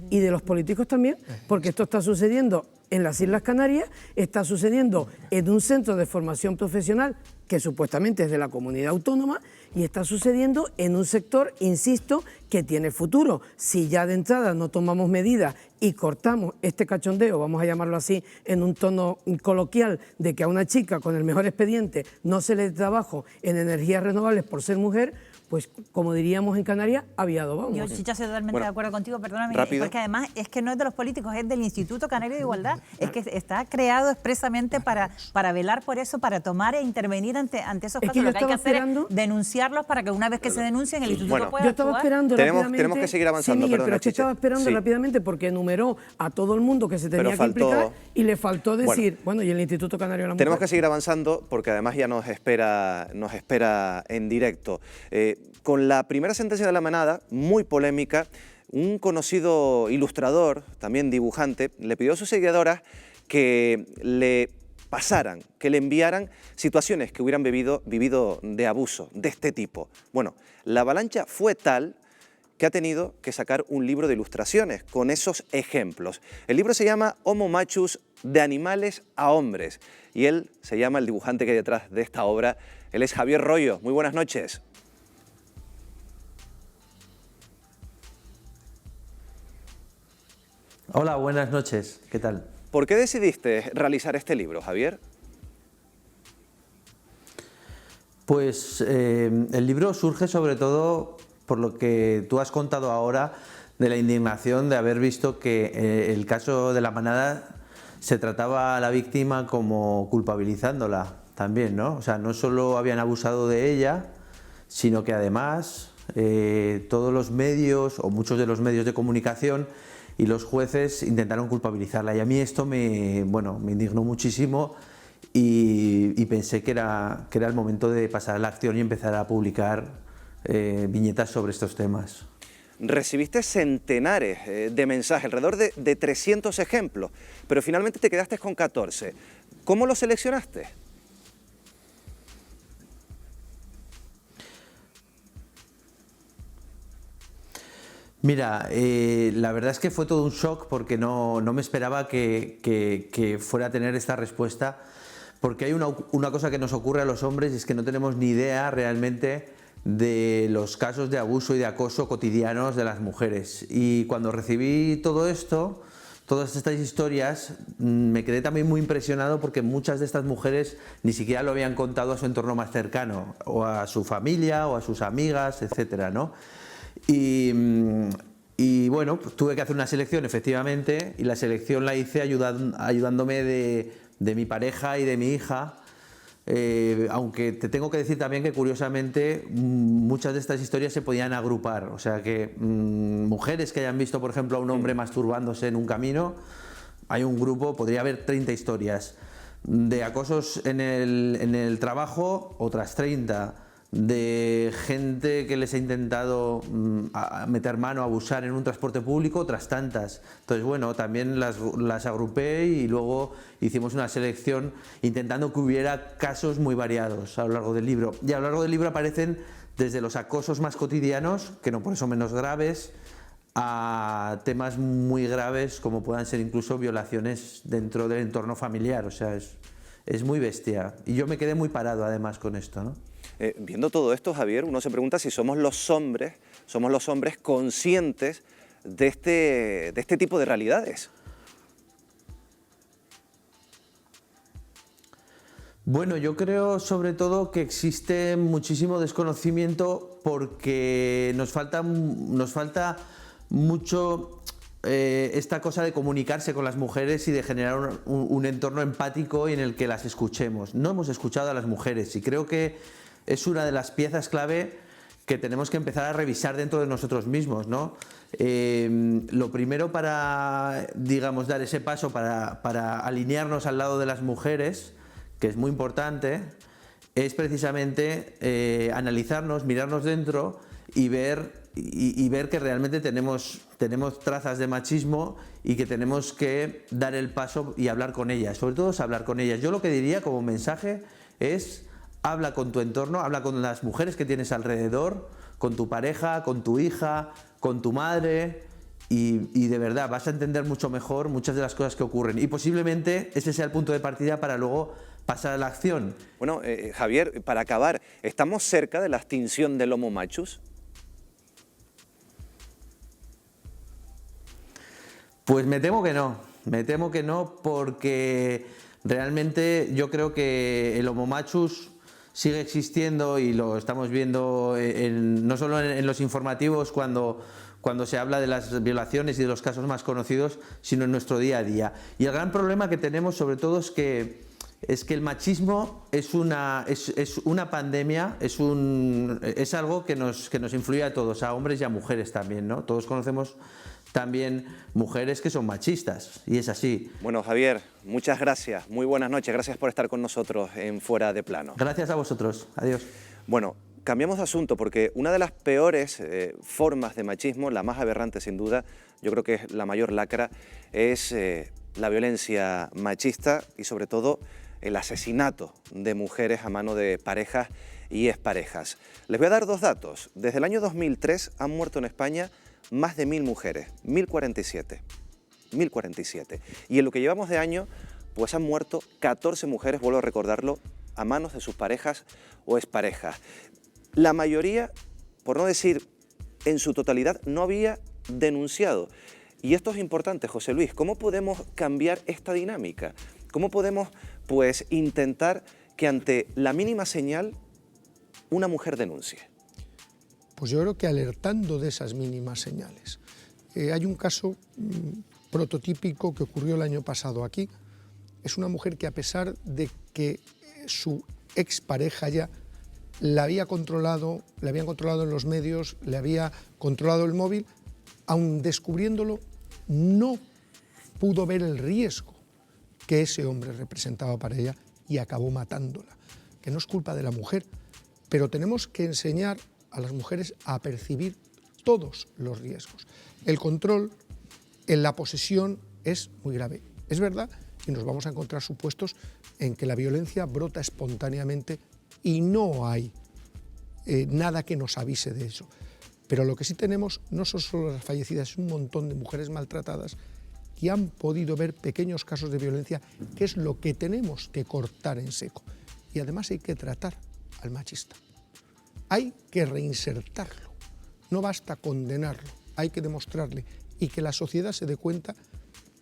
y de los políticos también, porque esto está sucediendo en las Islas Canarias, está sucediendo en un centro de formación profesional que supuestamente es de la comunidad autónoma y está sucediendo en un sector, insisto, que tiene futuro. Si ya de entrada no tomamos medidas y cortamos este cachondeo, vamos a llamarlo así, en un tono coloquial, de que a una chica con el mejor expediente no se le dé trabajo en energías renovables por ser mujer, pues como diríamos en Canarias, aviado vamos.
Yo, Chicha, estoy totalmente de acuerdo contigo, perdóname, porque además es que no es de los políticos, es del Instituto Canario de Igualdad, es que está creado expresamente para velar por eso, para tomar e intervenir ante esos casos. Lo que hay que hacer es denunciarlos para que una vez que se denuncien el Instituto pueda
yo estaba
actuar.
esperando rápidamente.
Tenemos que seguir avanzando,
sí, Miguel,
perdona,
pero es que estaba esperando rápidamente porque enumeró a todo el mundo que se tenía que implicar y le faltó decir, bueno, y el Instituto Canario de la Mujer.
Tenemos que seguir avanzando porque además ya nos espera en directo. Con la primera sentencia de la manada, muy polémica, un conocido ilustrador, también dibujante, le pidió a sus seguidoras que le pasaran, que le enviaran situaciones que hubieran vivido de abuso, de este tipo. Bueno, la avalancha fue tal que ha tenido que sacar un libro de ilustraciones con esos ejemplos. El libro se llama Homo Machus, de animales a hombres, y él se llama, el dibujante que hay detrás de esta obra, él es Javier Royo. Muy buenas noches.
Hola, buenas noches. ¿Qué tal?
¿Por qué decidiste realizar este libro, Javier?
Pues el libro surge sobre todo por lo que tú has contado ahora, de la indignación de haber visto que el caso de la manada se trataba a la víctima como culpabilizándola también, ¿no? O sea, no solo habían abusado de ella, sino que además todos los medios o muchos de los medios de comunicación y los jueces intentaron culpabilizarla. Y a mí esto me indignó muchísimo y pensé que era el momento de pasar a la acción y empezar a publicar viñetas sobre estos temas.
Recibiste centenares de mensajes, alrededor de 300 ejemplos, pero finalmente te quedaste con 14. ¿Cómo los seleccionaste?
Mira, la verdad es que fue todo un shock porque no me esperaba que fuera a tener esta respuesta, porque hay una cosa que nos ocurre a los hombres y es que no tenemos ni idea realmente de los casos de abuso y de acoso cotidianos de las mujeres. Y cuando recibí todo esto, todas estas historias, me quedé también muy impresionado porque muchas de estas mujeres ni siquiera lo habían contado a su entorno más cercano, o a su familia, o a sus amigas, etcétera, ¿no? Y bueno, pues tuve que hacer una selección, efectivamente, y la selección la hice ayudándome de mi pareja y de mi hija, aunque te tengo que decir también que curiosamente muchas de estas historias se podían agrupar, o sea que mujeres que hayan visto, por ejemplo, a un hombre masturbándose en un camino, hay un grupo, podría haber 30 historias, de acosos en el trabajo, otras 30, de gente que les ha intentado meter mano, abusar en un transporte público, otras tantas. Entonces, bueno, también las agrupé y luego hicimos una selección intentando que hubiera casos muy variados a lo largo del libro. Y a lo largo del libro aparecen desde los acosos más cotidianos, que no por eso menos graves, a temas muy graves como puedan ser incluso violaciones dentro del entorno familiar. O sea, es muy bestia. Y yo me quedé muy parado además con esto, ¿no?
Viendo todo esto, Javier, uno se pregunta si somos los hombres conscientes de este tipo de realidades?
Bueno, yo creo sobre todo que existe muchísimo desconocimiento porque nos falta mucho esta cosa de comunicarse con las mujeres y de generar un entorno empático y en el que las escuchemos. No hemos escuchado a las mujeres y creo que es una de las piezas clave que tenemos que empezar a revisar dentro de nosotros mismos, ¿no? Lo primero para, digamos, dar ese paso para alinearnos al lado de las mujeres, que es muy importante, es precisamente analizarnos, mirarnos dentro y ver que realmente tenemos trazas de machismo y que tenemos que dar el paso y hablar con ellas, sobre todo es hablar con ellas. Yo lo que diría como mensaje es: habla con tu entorno, habla con las mujeres que tienes alrededor, con tu pareja, con tu hija, con tu madre, y de verdad vas a entender mucho mejor muchas de las cosas que ocurren. Y posiblemente ese sea el punto de partida para luego pasar a la acción.
Bueno, Javier, para acabar, ¿estamos cerca de la extinción del Homo machus?
Pues me temo que no, porque realmente yo creo que el Homo machus sigue existiendo y lo estamos viendo no solo en los informativos cuando se habla de las violaciones y de los casos más conocidos, sino en nuestro día a día. Y el gran problema que tenemos sobre todo es que el machismo es una pandemia, es algo que nos influye a todos, a hombres y a mujeres también, ¿no? Todos conocemos también mujeres que son machistas, y es así.
Bueno, Javier, muchas gracias, muy buenas noches, gracias por estar con nosotros en Fuera de Plano.
Gracias a vosotros, adiós.
Bueno, cambiamos de asunto porque una de las peores formas de machismo, la más aberrante sin duda, yo creo que es la mayor lacra, es la violencia machista y sobre todo el asesinato de mujeres a mano de parejas y exparejas. Les voy a dar dos datos. Desde el año 2003 han muerto en España más de 1000 mujeres, 1047. Y en lo que llevamos de año, pues han muerto 14 mujeres, vuelvo a recordarlo, a manos de sus parejas o exparejas. La mayoría, por no decir en su totalidad, no había denunciado. Y esto es importante, José Luis. ¿Cómo podemos cambiar esta dinámica? ¿Cómo podemos, pues, intentar que ante la mínima señal una mujer denuncie?
Pues yo creo que alertando de esas mínimas señales. Hay un caso prototípico que ocurrió el año pasado aquí. Es una mujer que, a pesar de que su expareja ya la habían controlado en los medios, le había controlado el móvil, aun descubriéndolo, no pudo ver el riesgo que ese hombre representaba para ella y acabó matándola. Que no es culpa de la mujer, pero tenemos que enseñar a las mujeres a percibir todos los riesgos. El control en la posesión es muy grave. Es verdad, y nos vamos a encontrar supuestos en que la violencia brota espontáneamente y no hay nada que nos avise de eso. Pero lo que sí tenemos no son solo las fallecidas, es un montón de mujeres maltratadas que han podido ver pequeños casos de violencia, que es lo que tenemos que cortar en seco. Y además hay que tratar al machista. Hay que reinsertarlo. No basta condenarlo, hay que demostrarle y que la sociedad se dé cuenta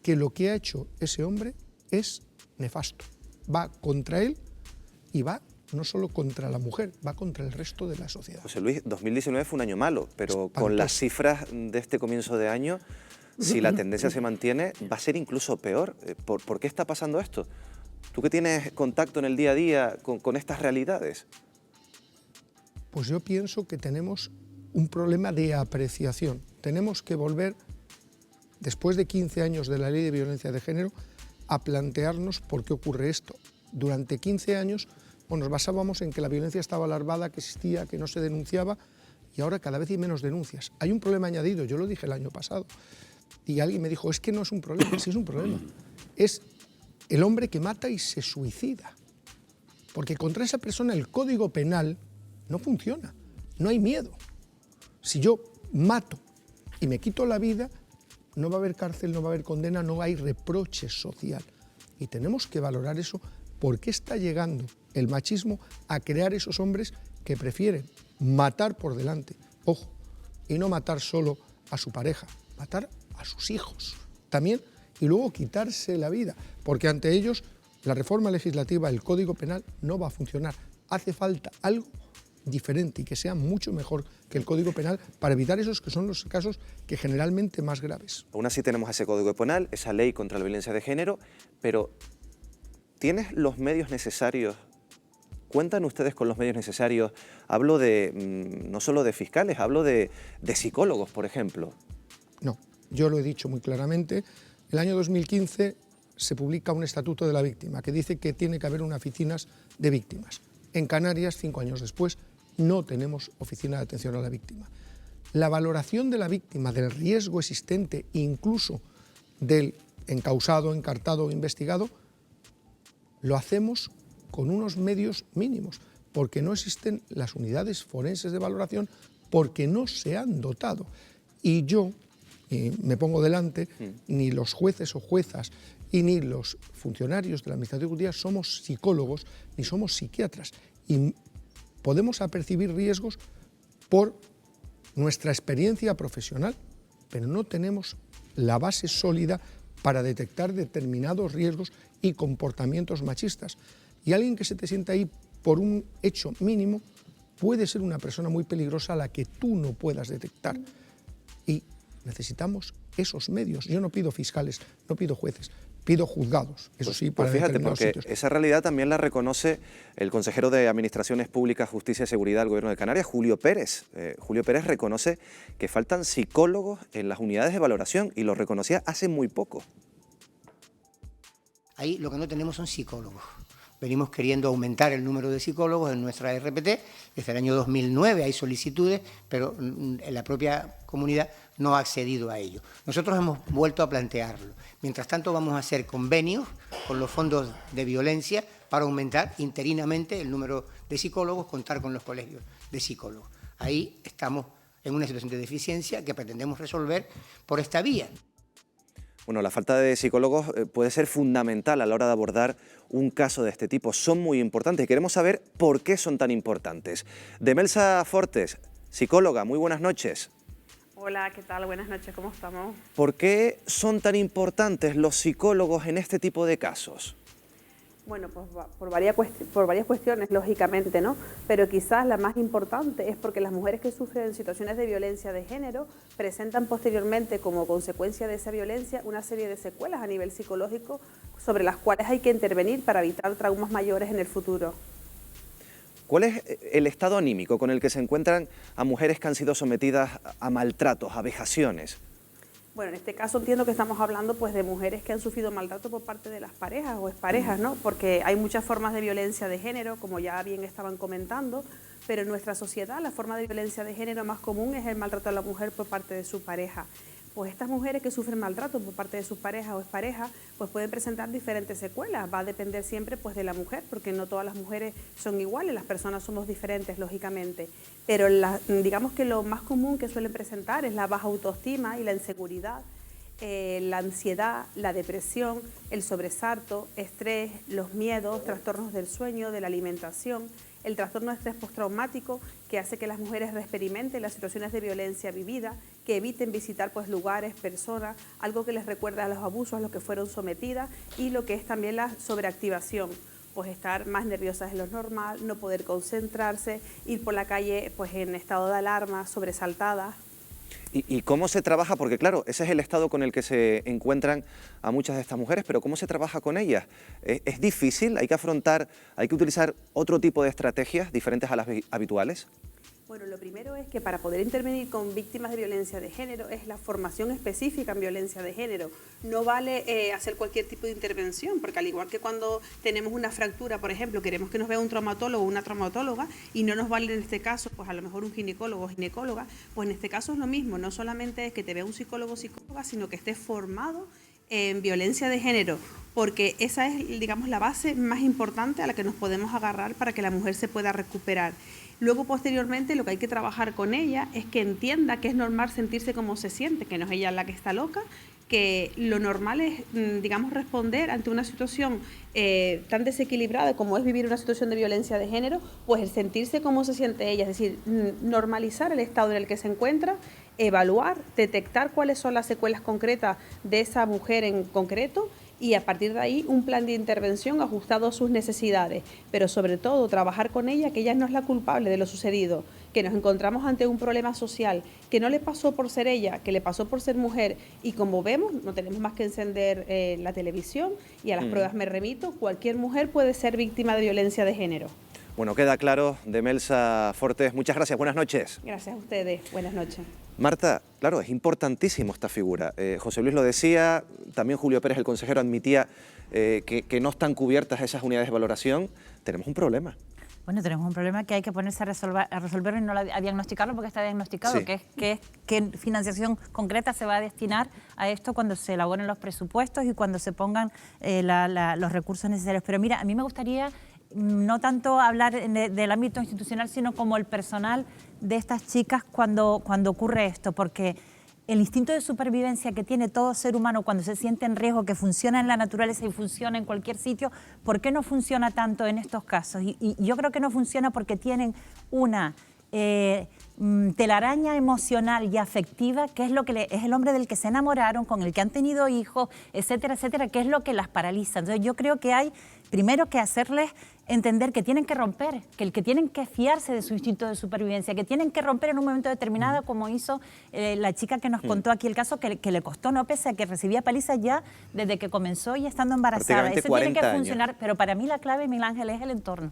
que lo que ha hecho ese hombre es nefasto. Va contra él y va no solo contra la mujer, va contra el resto de la sociedad.
José Luis, 2019 fue un año malo, pero con las cifras de este comienzo de año, si la tendencia se mantiene, va a ser incluso peor. ¿Por qué está pasando esto? Tú que tienes contacto en el día a día con estas realidades.
Pues yo pienso que tenemos un problema de apreciación. Tenemos que volver, después de 15 años de la Ley de Violencia de Género, a plantearnos por qué ocurre esto. Durante 15 años nos basábamos en que la violencia estaba alarmada, que existía, que no se denunciaba, y ahora cada vez hay menos denuncias. Hay un problema añadido, yo lo dije el año pasado, y alguien me dijo, es que no es un problema, sí es un problema. Es el hombre que mata y se suicida. Porque contra esa persona el Código Penal no funciona, no hay miedo. Si yo mato y me quito la vida, no va a haber cárcel, no va a haber condena, no hay reproche social. Y tenemos que valorar eso. ¿Por qué está llegando el machismo a crear esos hombres que prefieren matar por delante? Ojo, y no matar solo a su pareja, matar a sus hijos también y luego quitarse la vida, porque ante ellos la reforma legislativa, el Código Penal no va a funcionar. Hace falta algo diferente y que sea mucho mejor que el Código Penal para evitar esos que son los casos que generalmente más graves.
Aún así tenemos ese Código Penal, esa ley contra la violencia de género, pero ¿tienes los medios necesarios? ¿Cuentan ustedes con los medios necesarios? Hablo de, no solo de fiscales, hablo de psicólogos, por ejemplo.
No, yo lo he dicho muy claramente. El año 2015 se publica un estatuto de la víctima que dice que tiene que haber unas oficinas de víctimas. En Canarias, 5 años después, no tenemos oficina de atención a la víctima. La valoración de la víctima, del riesgo existente, incluso del encausado, encartado o investigado, lo hacemos con unos medios mínimos, porque no existen las unidades forenses de valoración, porque no se han dotado. Y yo, me pongo delante, ni los jueces o juezas y ni los funcionarios de la Administración Judicial somos psicólogos ni somos psiquiatras. Y podemos apercibir riesgos por nuestra experiencia profesional, pero no tenemos la base sólida para detectar determinados riesgos y comportamientos machistas. Y alguien que se te sienta ahí por un hecho mínimo puede ser una persona muy peligrosa a la que tú no puedas detectar. Y necesitamos esos medios. Yo no pido fiscales, no pido jueces, pido juzgados, eso sí, para
fíjate,
determinados
porque
sitios.
esa realidad también la reconoce el consejero de Administraciones Públicas, Justicia y Seguridad del Gobierno de Canarias, Julio Pérez. Julio Pérez reconoce que faltan psicólogos en las unidades de valoración y lo reconocía hace muy poco.
Ahí lo que no tenemos son psicólogos. Venimos queriendo aumentar el número de psicólogos en nuestra RPT. Desde el año 2009 hay solicitudes, pero la propia comunidad no ha accedido a ello. Nosotros hemos vuelto a plantearlo. Mientras tanto vamos a hacer convenios con los fondos de violencia para aumentar interinamente el número de psicólogos, contar con los colegios de psicólogos. Ahí estamos en una situación de deficiencia que pretendemos resolver por esta vía.
Bueno, la falta de psicólogos puede ser fundamental a la hora de abordar un caso de este tipo. Son muy importantes y queremos saber por qué son tan importantes. Demelsa Fortes, psicóloga, muy buenas noches.
Hola, ¿qué tal? Buenas noches, ¿cómo estamos?
¿Por qué son tan importantes los psicólogos en este tipo de casos?
Bueno, pues por varias cuestiones, lógicamente, ¿no? Pero quizás la más importante es porque las mujeres que sufren situaciones de violencia de género presentan posteriormente, como consecuencia de esa violencia, una serie de secuelas a nivel psicológico sobre las cuales hay que intervenir para evitar traumas mayores en el futuro.
¿Cuál es el estado anímico con el que se encuentran a mujeres que han sido sometidas a maltratos, a vejaciones?
Bueno, en este caso entiendo que estamos hablando pues de mujeres que han sufrido maltrato por parte de las parejas o exparejas, ¿no? Porque hay muchas formas de violencia de género, como ya bien estaban comentando, pero en nuestra sociedad la forma de violencia de género más común es el maltrato a la mujer por parte de su pareja. Pues estas mujeres que sufren maltrato por parte de sus parejas o exparejas, pues pueden presentar diferentes secuelas. Va a depender siempre pues de la mujer, porque no todas las mujeres son iguales, las personas somos diferentes, lógicamente. Pero digamos que lo más común que suelen presentar es la baja autoestima y la inseguridad, la ansiedad, la depresión, el sobresalto, estrés, los miedos, trastornos del sueño, de la alimentación, el trastorno de estrés postraumático, que hace que las mujeres experimenten las situaciones de violencia vivida, que eviten visitar pues lugares, personas, algo que les recuerda a los abusos a los que fueron sometidas, y lo que es también la sobreactivación, pues estar más nerviosas de lo normal, no poder concentrarse, ir por la calle pues en estado de alarma, sobresaltadas.
¿Y cómo se trabaja? Porque claro, ese es el estado con el que se encuentran a muchas de estas mujeres, pero ¿cómo se trabaja con ellas? ¿Es difícil? ¿Hay que utilizar otro tipo de estrategias diferentes a las habituales?
Bueno, lo primero es que para poder intervenir con víctimas de violencia de género es la formación específica en violencia de género. No vale hacer cualquier tipo de intervención, porque al igual que cuando tenemos una fractura, por ejemplo, queremos que nos vea un traumatólogo o una traumatóloga y no nos vale en este caso, pues a lo mejor un ginecólogo o ginecóloga, pues en este caso es lo mismo, no solamente es que te vea un psicólogo o psicóloga, sino que estés formado en violencia de género, porque esa es, digamos, la base más importante a la que nos podemos agarrar para que la mujer se pueda recuperar. Luego, posteriormente, lo que hay que trabajar con ella es que entienda que es normal sentirse como se siente, que no es ella la que está loca, que lo normal es, digamos, responder ante una situación tan desequilibrada como es vivir una situación de violencia de género, pues el sentirse como se siente ella, es decir, normalizar el estado en el que se encuentra, evaluar, detectar cuáles son las secuelas concretas de esa mujer en concreto y a partir de ahí un plan de intervención ajustado a sus necesidades, pero sobre todo trabajar con ella, que ella no es la culpable de lo sucedido, que nos encontramos ante un problema social, que no le pasó por ser ella, que le pasó por ser mujer, y como vemos, no tenemos más que encender la televisión y a las pruebas me remito, cualquier mujer puede ser víctima de violencia de género.
Bueno, queda claro. Demelsa Fortes, muchas gracias, buenas noches.
Gracias a ustedes, buenas noches.
Marta, claro, es importantísimo esta figura. José Luis lo decía, también Julio Pérez, el consejero, admitía que no están cubiertas esas unidades de valoración. Tenemos un problema.
Bueno, tenemos un problema que hay que ponerse a resolverlo y no a diagnosticarlo porque está diagnosticado,
Sí.
que es qué financiación concreta se va a destinar a esto cuando se elaboren los presupuestos y cuando se pongan los recursos necesarios. Pero mira, a mí me gustaría no tanto hablar del ámbito institucional, sino como el personal de estas chicas cuando ocurre esto, porque el instinto de supervivencia que tiene todo ser humano cuando se siente en riesgo, que funciona en la naturaleza y funciona en cualquier sitio, ¿por qué no funciona tanto en estos casos? Y yo creo que no funciona porque tienen una telaraña emocional y afectiva, que es lo que es el hombre del que se enamoraron, con el que han tenido hijos, etcétera, etcétera, que es lo que las paraliza. Entonces yo creo que hay primero que hacerles entender que tienen que romper, que tienen que fiarse de su instinto de supervivencia, que tienen que romper en un momento determinado, como hizo la chica que nos contó aquí el caso, que le costó, no pese a que recibía palizas ya desde que comenzó y estando embarazada. Eso tiene que funcionar, pero para mí la clave, Miguel Ángel, es el entorno.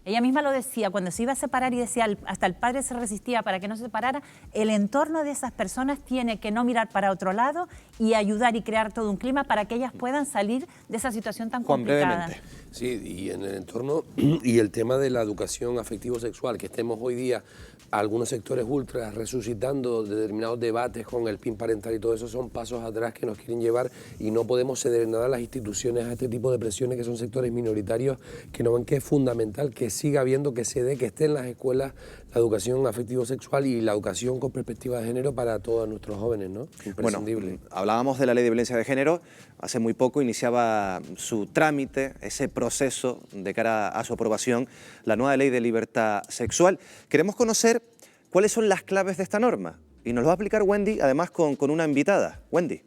Ella misma lo decía, cuando se iba a separar y decía, hasta el padre se resistía para que no se separara, el entorno de esas personas tiene que no mirar para otro lado y ayudar y crear todo un clima para que ellas puedan salir de esa situación tan complicada.
Sí, y en el entorno y el tema de la educación afectivo-sexual, que estemos hoy día algunos sectores ultras resucitando determinados debates con el PIN parental y todo eso, son pasos atrás que nos quieren llevar y no podemos ceder nada a las instituciones a este tipo de presiones que son sectores minoritarios que no ven que es fundamental que siga habiendo, que se dé, que esté en las escuelas la educación afectivo-sexual y la educación con perspectiva de género para todos nuestros jóvenes, ¿no? Imprescindible.
Bueno, hablábamos de la ley de violencia de género, hace muy poco iniciaba su trámite, ese proceso de cara a su aprobación, la nueva ley de libertad sexual. Queremos conocer cuáles son las claves de esta norma y nos lo va a explicar Wendy, además con una invitada. Wendy.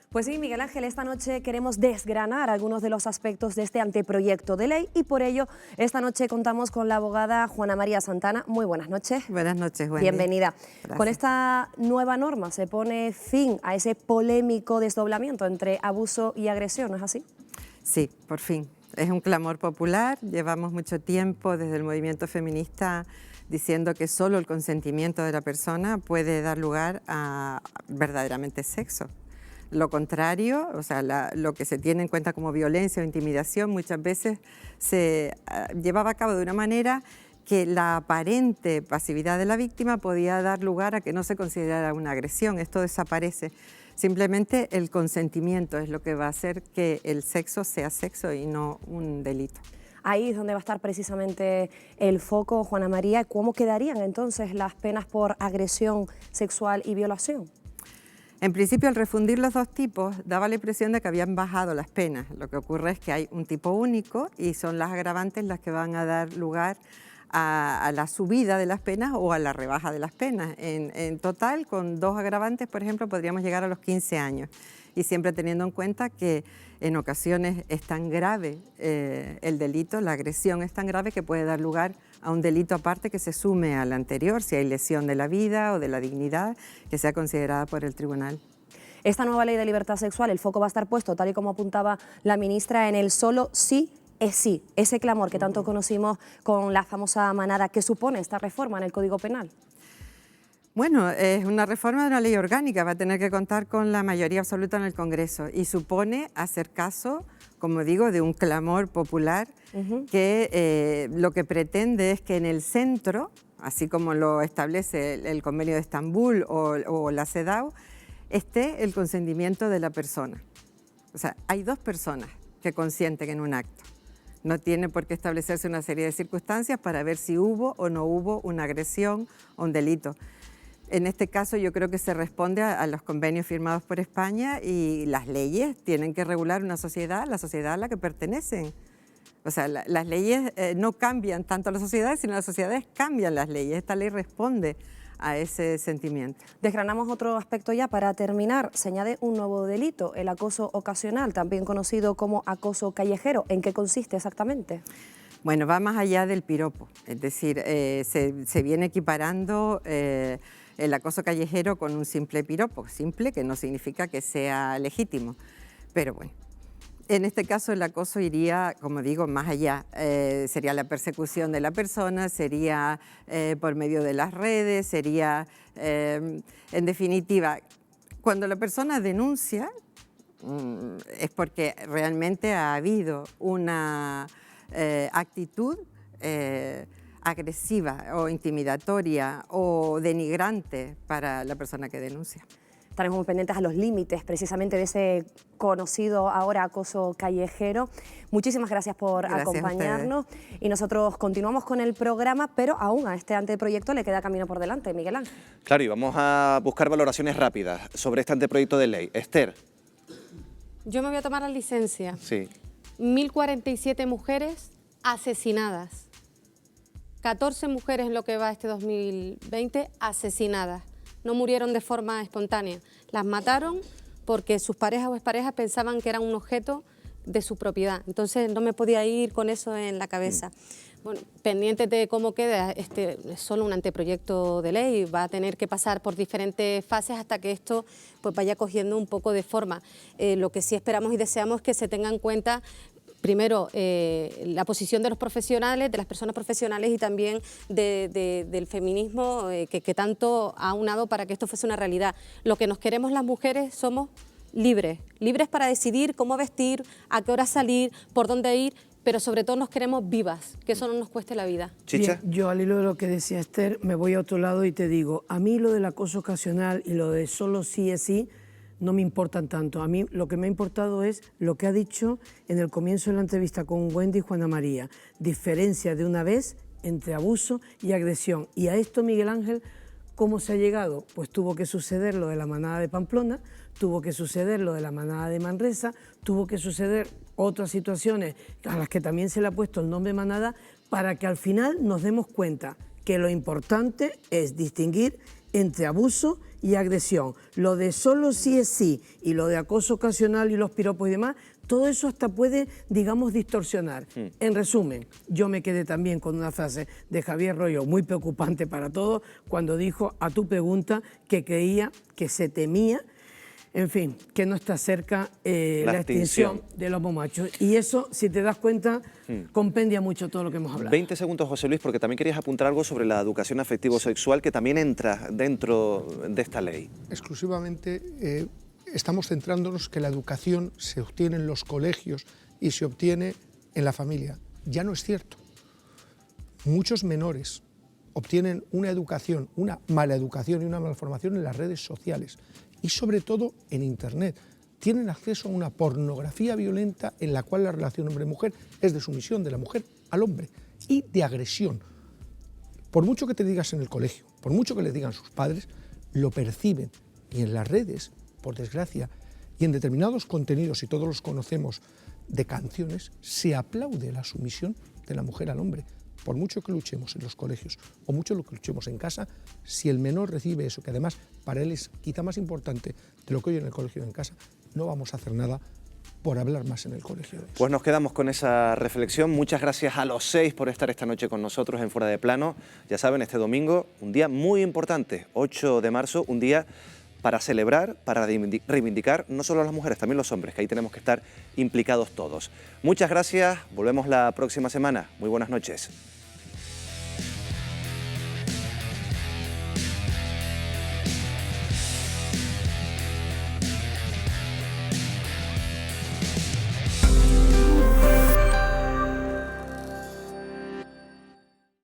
Pues sí, Miguel Ángel, esta noche queremos desgranar algunos de los aspectos de este anteproyecto de ley y por ello esta noche contamos con la abogada Juana María Santana. Muy buenas noches.
Buenas noches, Wendy.
Bienvenida.
Gracias.
Con esta nueva norma se pone fin a ese polémico desdoblamiento entre abuso y agresión, ¿no es así?
Sí, por fin. Es un clamor popular. Llevamos mucho tiempo desde el movimiento feminista diciendo que solo el consentimiento de la persona puede dar lugar a verdaderamente sexo. Lo contrario, o sea, lo que se tiene en cuenta como violencia o intimidación muchas veces se llevaba a cabo de una manera que la aparente pasividad de la víctima podía dar lugar a que no se considerara una agresión. Esto desaparece. Simplemente el consentimiento es lo que va a hacer que el sexo sea sexo y no un delito.
Ahí es donde va a estar precisamente el foco, Juana María. ¿Cómo quedarían entonces las penas por agresión sexual y violación?
En principio, al refundir los dos tipos, daba la impresión de que habían bajado las penas. Lo que ocurre es que hay un tipo único y son las agravantes las que van a dar lugar a la subida de las penas o a la rebaja de las penas. En total, con dos agravantes, por ejemplo, podríamos llegar a los 15 años. Y siempre teniendo en cuenta que en ocasiones es tan grave el delito, la agresión es tan grave que puede dar lugar a un delito aparte que se sume al anterior, si hay lesión de la vida o de la dignidad, que sea considerada por el tribunal.
Esta nueva ley de libertad sexual, el foco va a estar puesto, tal y como apuntaba la ministra, en el solo sí es sí, ese clamor que tanto conocimos con la famosa manada. ¿Qué supone esta reforma en el Código Penal?
Bueno, es una reforma de una ley orgánica, va a tener que contar con la mayoría absoluta en el Congreso y supone hacer caso, como digo, de un clamor popular que lo que pretende es que en el centro, así como lo establece el Convenio de Estambul o la CEDAW, esté el consentimiento de la persona. O sea, hay dos personas que consienten en un acto. No tiene por qué establecerse una serie de circunstancias para ver si hubo o no hubo una agresión o un delito. En este caso yo creo que se responde a los convenios firmados por España y las leyes tienen que regular una sociedad, la sociedad a la que pertenecen. O sea, las leyes no cambian tanto a las sociedades, sino las sociedades cambian las leyes. Esta ley responde a ese sentimiento.
Desgranamos otro aspecto ya para terminar. Se añade un nuevo delito, el acoso ocasional, también conocido como acoso callejero. ¿En qué consiste exactamente?
Bueno, va más allá del piropo, es decir, se viene equiparando el acoso callejero con un simple piropo, simple que no significa que sea legítimo, pero bueno. En este caso el acoso iría, como digo, más allá. Sería la persecución de la persona, sería por medio de las redes, sería, en definitiva, cuando la persona denuncia es porque realmente ha habido una actitud agresiva o intimidatoria o denigrante para la persona que denuncia.
Estaremos muy pendientes a los límites precisamente de ese conocido ahora acoso callejero. Muchísimas gracias por acompañarnos y nosotros continuamos con el programa, pero aún a este anteproyecto le queda camino por delante, Miguel Ángel.
Claro, y vamos a buscar valoraciones rápidas sobre este anteproyecto de ley. Esther.
Yo me voy a tomar la licencia.
Sí.
1.047 mujeres asesinadas. 14 mujeres en lo que va este 2020 asesinadas. No murieron de forma espontánea. Las mataron porque sus parejas o exparejas pensaban que eran un objeto de su propiedad. Entonces no me podía ir con eso en la cabeza. Bueno, pendiente de cómo queda, es solo un anteproyecto de ley, va a tener que pasar por diferentes fases hasta que esto pues vaya cogiendo un poco de forma. Lo que sí esperamos y deseamos es que se tenga en cuenta primero, la posición de los profesionales, de las personas profesionales y también del feminismo que tanto ha unado para que esto fuese una realidad. Lo que nos queremos las mujeres somos libres, libres para decidir cómo vestir, a qué hora salir, por dónde ir, pero sobre todo nos queremos vivas, que eso no nos cueste la vida.
Chicha. Bien, yo al hilo de lo que decía Esther, me voy a otro lado y te digo, a mí lo del acoso ocasional y lo de solo sí es sí, no me importan tanto. A mí lo que me ha importado es lo que ha dicho en el comienzo de la entrevista con Wendy y Juana María. Diferencia de una vez entre abuso y agresión. Y a esto, Miguel Ángel, ¿cómo se ha llegado? Pues tuvo que suceder lo de la manada de Pamplona, tuvo que suceder lo de la manada de Manresa, tuvo que suceder otras situaciones a las que también se le ha puesto el nombre manada, para que al final nos demos cuenta que lo importante es distinguir entre abuso y agresión. Lo de solo sí es sí y lo de acoso ocasional y los piropos y demás, todo eso hasta puede, digamos, distorsionar. En resumen, yo me quedé también con una frase de Javier Royo muy preocupante para todos cuando dijo a tu pregunta que creía que se temía, en fin, que no está cerca la extinción del lobo macho. Y eso, si te das cuenta, compendia mucho todo lo que hemos hablado.
20 segundos, José Luis, porque también querías apuntar algo sobre la educación afectivo-sexual que también entra dentro de esta ley.
Exclusivamente estamos centrándonos que la educación se obtiene en los colegios y se obtiene en la familia. Ya no es cierto. Muchos menores obtienen una educación, una mala educación y una malformación en las redes sociales y sobre todo en Internet. Tienen acceso a una pornografía violenta en la cual la relación hombre-mujer es de sumisión de la mujer al hombre y de agresión. Por mucho que te digas en el colegio, por mucho que les digan sus padres, lo perciben. Y en las redes, por desgracia, y en determinados contenidos, y todos los conocemos, de canciones, se aplaude la sumisión de la mujer al hombre. Por mucho que luchemos en los colegios o mucho lo que luchemos en casa, si el menor recibe eso, que además para él es quizá más importante de lo que oye en el colegio o en casa, no vamos a hacer nada por hablar más en el colegio.
Pues nos quedamos con esa reflexión. Muchas gracias a los 6 por estar esta noche con nosotros en Fuera de Plano. Ya saben, este domingo, un día muy importante, 8 de marzo, un día para celebrar, para reivindicar no solo a las mujeres, también los hombres, que ahí tenemos que estar implicados todos. Muchas gracias, volvemos la próxima semana. Muy buenas noches.